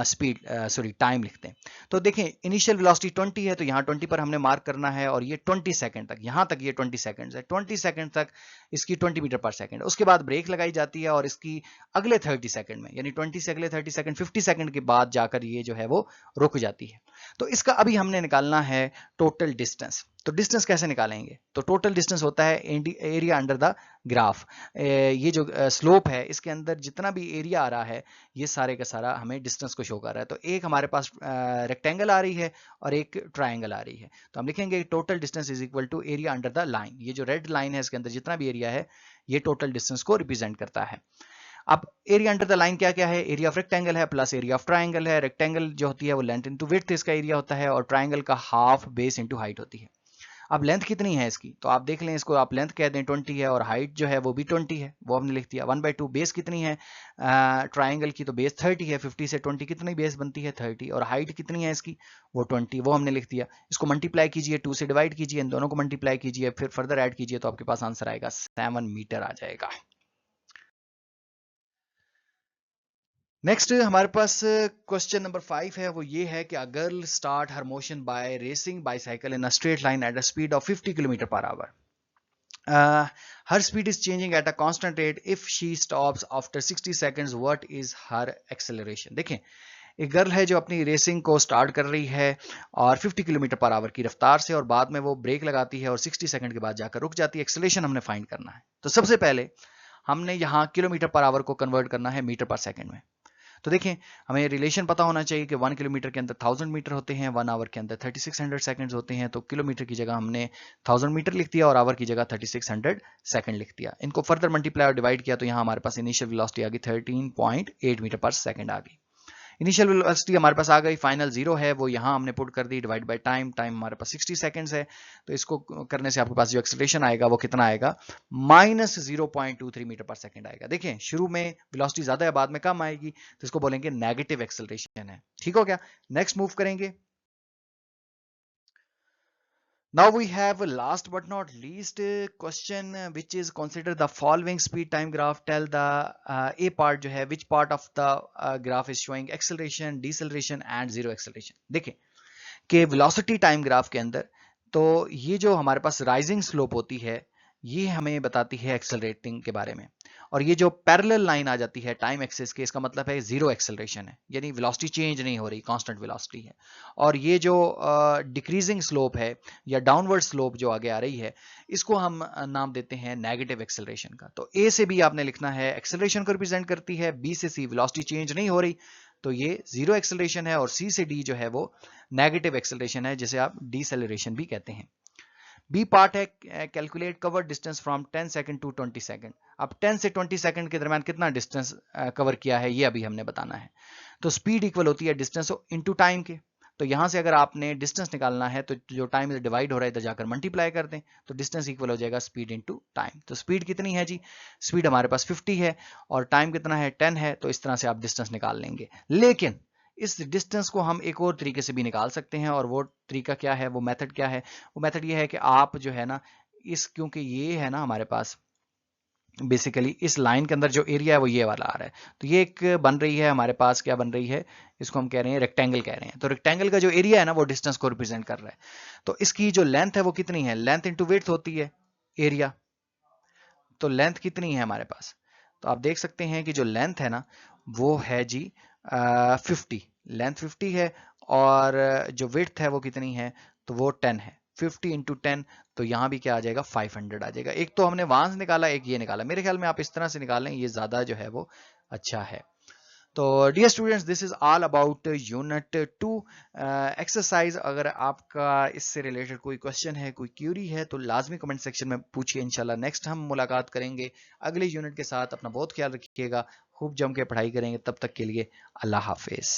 स्पीड सॉरी टाइम लिखते हैं। तो देखें इनिशियल वेलोसिटी 20 है, तो यहाँ 20 पर हमने मार्क करना है, और ये 20 सेकंड तक, यहाँ तक ये 20 सेकंड है, 20 सेकंड तक इसकी 20 मीटर पर सेकंड। उसके बाद ब्रेक लगाई जाती है और इसकी अगले 30 सेकंड में, यानी 20 से अगले 30 सेकंड 50 सेकंड के बाद जाकर ये जो है वो रुक जाती है। तो इसका अभी हमने निकालना है टोटल डिस्टेंस। तो डिस्टेंस कैसे निकालेंगे? तो टोटल डिस्टेंस होता है एरिया अंडर द ग्राफ। ये जो स्लोप है इसके अंदर जितना भी एरिया आ रहा है ये सारे का सारा हमें डिस्टेंस को शो कर रहा है। तो एक हमारे पास रेक्टेंगल आ रही है और एक ट्राइंगल आ रही है, तो हम लिखेंगे total distance is equal to area under the line. ये जो रेड लाइन है इसके अंदर जितना भी एरिया है ये टोटल डिस्टेंस को रिप्रेजेंट करता है। अब एरिया अंडर द लाइन क्या क्या है? एरिया ऑफ रेक्टेंगल है प्लस एरिया ऑफ ट्राइंगल है। रेक्टेंगल जो होती है वो लेंथ इंटू विड्थ इसका एरिया होता है, और ट्राइंगल का हाफ बेस इंटू हाइट होती है। अब लेंथ कितनी है इसकी? तो आप देख लें, इसको आप लेंथ कह दें 20 है, और हाइट जो है वो भी 20 है, वो हमने लिख दिया 1/2। बेस कितनी है ट्राइंगल की? तो बेस 30 है। 50 से 20 कितनी बेस बनती है? 30। और हाइट कितनी है इसकी? वो 20, वो हमने लिख दिया। इसको मल्टीप्लाई कीजिए, 2 से डिवाइड कीजिए, इन दोनों को मल्टीप्लाई कीजिए, फिर फर्दर ऐड कीजिए, तो आपके पास आंसर आएगा 7 मीटर आ जाएगा। नेक्स्ट हमारे पास क्वेश्चन नंबर 5 है, वो ये है कि a girl start her motion by racing bicycle in a straight line at a speed of 50 kilometre per hour. Her speed is changing at a constant rate. If she stops after 60 seconds, what is her acceleration? देखें, एक girl है जो अपनी racing को start कर रही है और 50 किलोमीटर पर आवर की रफ्तार से, और बाद में वो ब्रेक लगाती है और 60 सेकंड के बाद जाकर रुक जाती है। एक्सेलरेशन हमने फाइंड करना है। तो सबसे पहले हमने यहाँ किलोमीटर पर आवर को कन्वर्ट करना है मीटर पर सेकंड में। तो देखें, हमें रिलेशन पता होना चाहिए कि 1 किलोमीटर के अंदर 1000 मीटर होते हैं, 1 आवर के अंदर 3600 सेकंड्स होते हैं। तो किलोमीटर की जगह हमने 1000 मीटर लिख दिया और आवर की जगह 3600 सेकंड लिख दिया। इनको फर्दर मल्टीप्लाई और डिवाइड किया तो यहाँ हमारे पास इनिशियल वेलोसिटी आ गई 13.8 मीटर पर सेकंड आ गई। इनिशियल वेलोसिटी हमारे पास आ गई, फाइनल 0 है, वो यहाँ हमने पुट कर दी, डिवाइड बाय टाइम। टाइम हमारे पास 60 सेकंड्स है, तो इसको करने से आपके पास जो एक्सेलरेशन आएगा वो कितना आएगा? -0.23 मीटर पर सेकंड आएगा। देखें, शुरू में वेलोसिटी ज्यादा है, बाद में कम आएगी, तो इसको बोलेंगे नेगेटिव एक्सेलरेशन है। ठीक हो गया? नेक्स्ट मूव करेंगे। Now we have last but not least question which is consider the following speed time graph. Tell the A part जो है which part of the graph is showing acceleration, deceleration and zero acceleration. देखिए कि velocity time graph के अंदर तो ये जो हमारे पास rising slope होती है ये हमें बताती है एक्सेलरेटिंग के बारे में, और ये जो पैरेलल लाइन आ जाती है टाइम एक्सिस के इसका मतलब है जीरो एक्सेलरेशन है, यानी वेलोसिटी चेंज नहीं हो रही, कांस्टेंट वेलोसिटी है। और ये जो डिक्रीजिंग स्लोप है या डाउनवर्ड स्लोप जो आगे आ रही है इसको हम नाम देते हैं नेगेटिव एक्सेलरेशन का। तो ए से बी आपने लिखना है एक्सेलरेशन को रिप्रेजेंट करती है, बी से सी वेलोसिटी चेंज नहीं हो रही तो ये जीरो एक्सेलरेशन है, और सी से डी जो है वो नेगेटिव एक्सेलरेशन है जिसे आप डीसेलरेशन भी कहते हैं। बी पार्ट है calculate cover distance from 10 second to 20 second. अब 10 से 20 सेकंड के दरमियान कितना डिस्टेंस कवर किया है ये अभी हमने बताना है। तो स्पीड इक्वल होती है डिस्टेंस इनटू टाइम के। तो यहां से अगर आपने डिस्टेंस निकालना है तो जो टाइम डिवाइड हो रहा है इधर जाकर मल्टीप्लाई कर दें, तो डिस्टेंस इक्वल हो जाएगा स्पीड इनटू टाइम। तो स्पीड कितनी है जी? स्पीड हमारे पास 50 है और टाइम कितना है 10 है, तो इस तरह से आप डिस्टेंस निकाल लेंगे। लेकिन इस डिस्टेंस को हम एक और तरीके से भी निकाल सकते हैं, और वो तरीका क्या है, वो मेथड क्या है? वो मेथड ये है कि आप जो है ना इस, क्योंकि ये है ना हमारे पास बेसिकली इस लाइन के अंदर जो एरिया है वो ये वाला आ रहा है, तो ये एक बन रही है हमारे पास, क्या बन रही है, इसको हम कह रहे हैं रेक्टेंगल कह रहे हैं। तो रेक्टेंगल का जो एरिया है ना वो डिस्टेंस को रिप्रेजेंट कर रहा है। तो इसकी जो लेंथ है वो कितनी है? लेंथ इंटू विड्थ होती है एरिया। तो लेंथ कितनी है हमारे पास? तो आप देख सकते हैं कि जो लेंथ है ना वो है जी 50, लेंथ 50 है, और जो विड्थ है वो कितनी है? तो वो 10 है। 50 इंटू 10, तो यहाँ भी क्या आ जाएगा? 500 आ जाएगा। एक तो हमने वहां से निकाला, एक ये निकाला। मेरे ख्याल में आप इस तरह से निकालें, ये ज्यादा जो है वो अच्छा है। तो dear students, this is all about unit 2 exercise. अगर आपका इससे रिलेटेड कोई क्वेश्चन है, कोई क्यूरी है, तो लाजमी कमेंट सेक्शन में पूछिए। इंशाल्लाह नेक्स्ट हम मुलाकात करेंगे अगले यूनिट के साथ। अपना बहुत ख्याल रखिएगा, खूब जम के पढ़ाई करेंगे। तब तक के लिए अल्लाह हाफिज।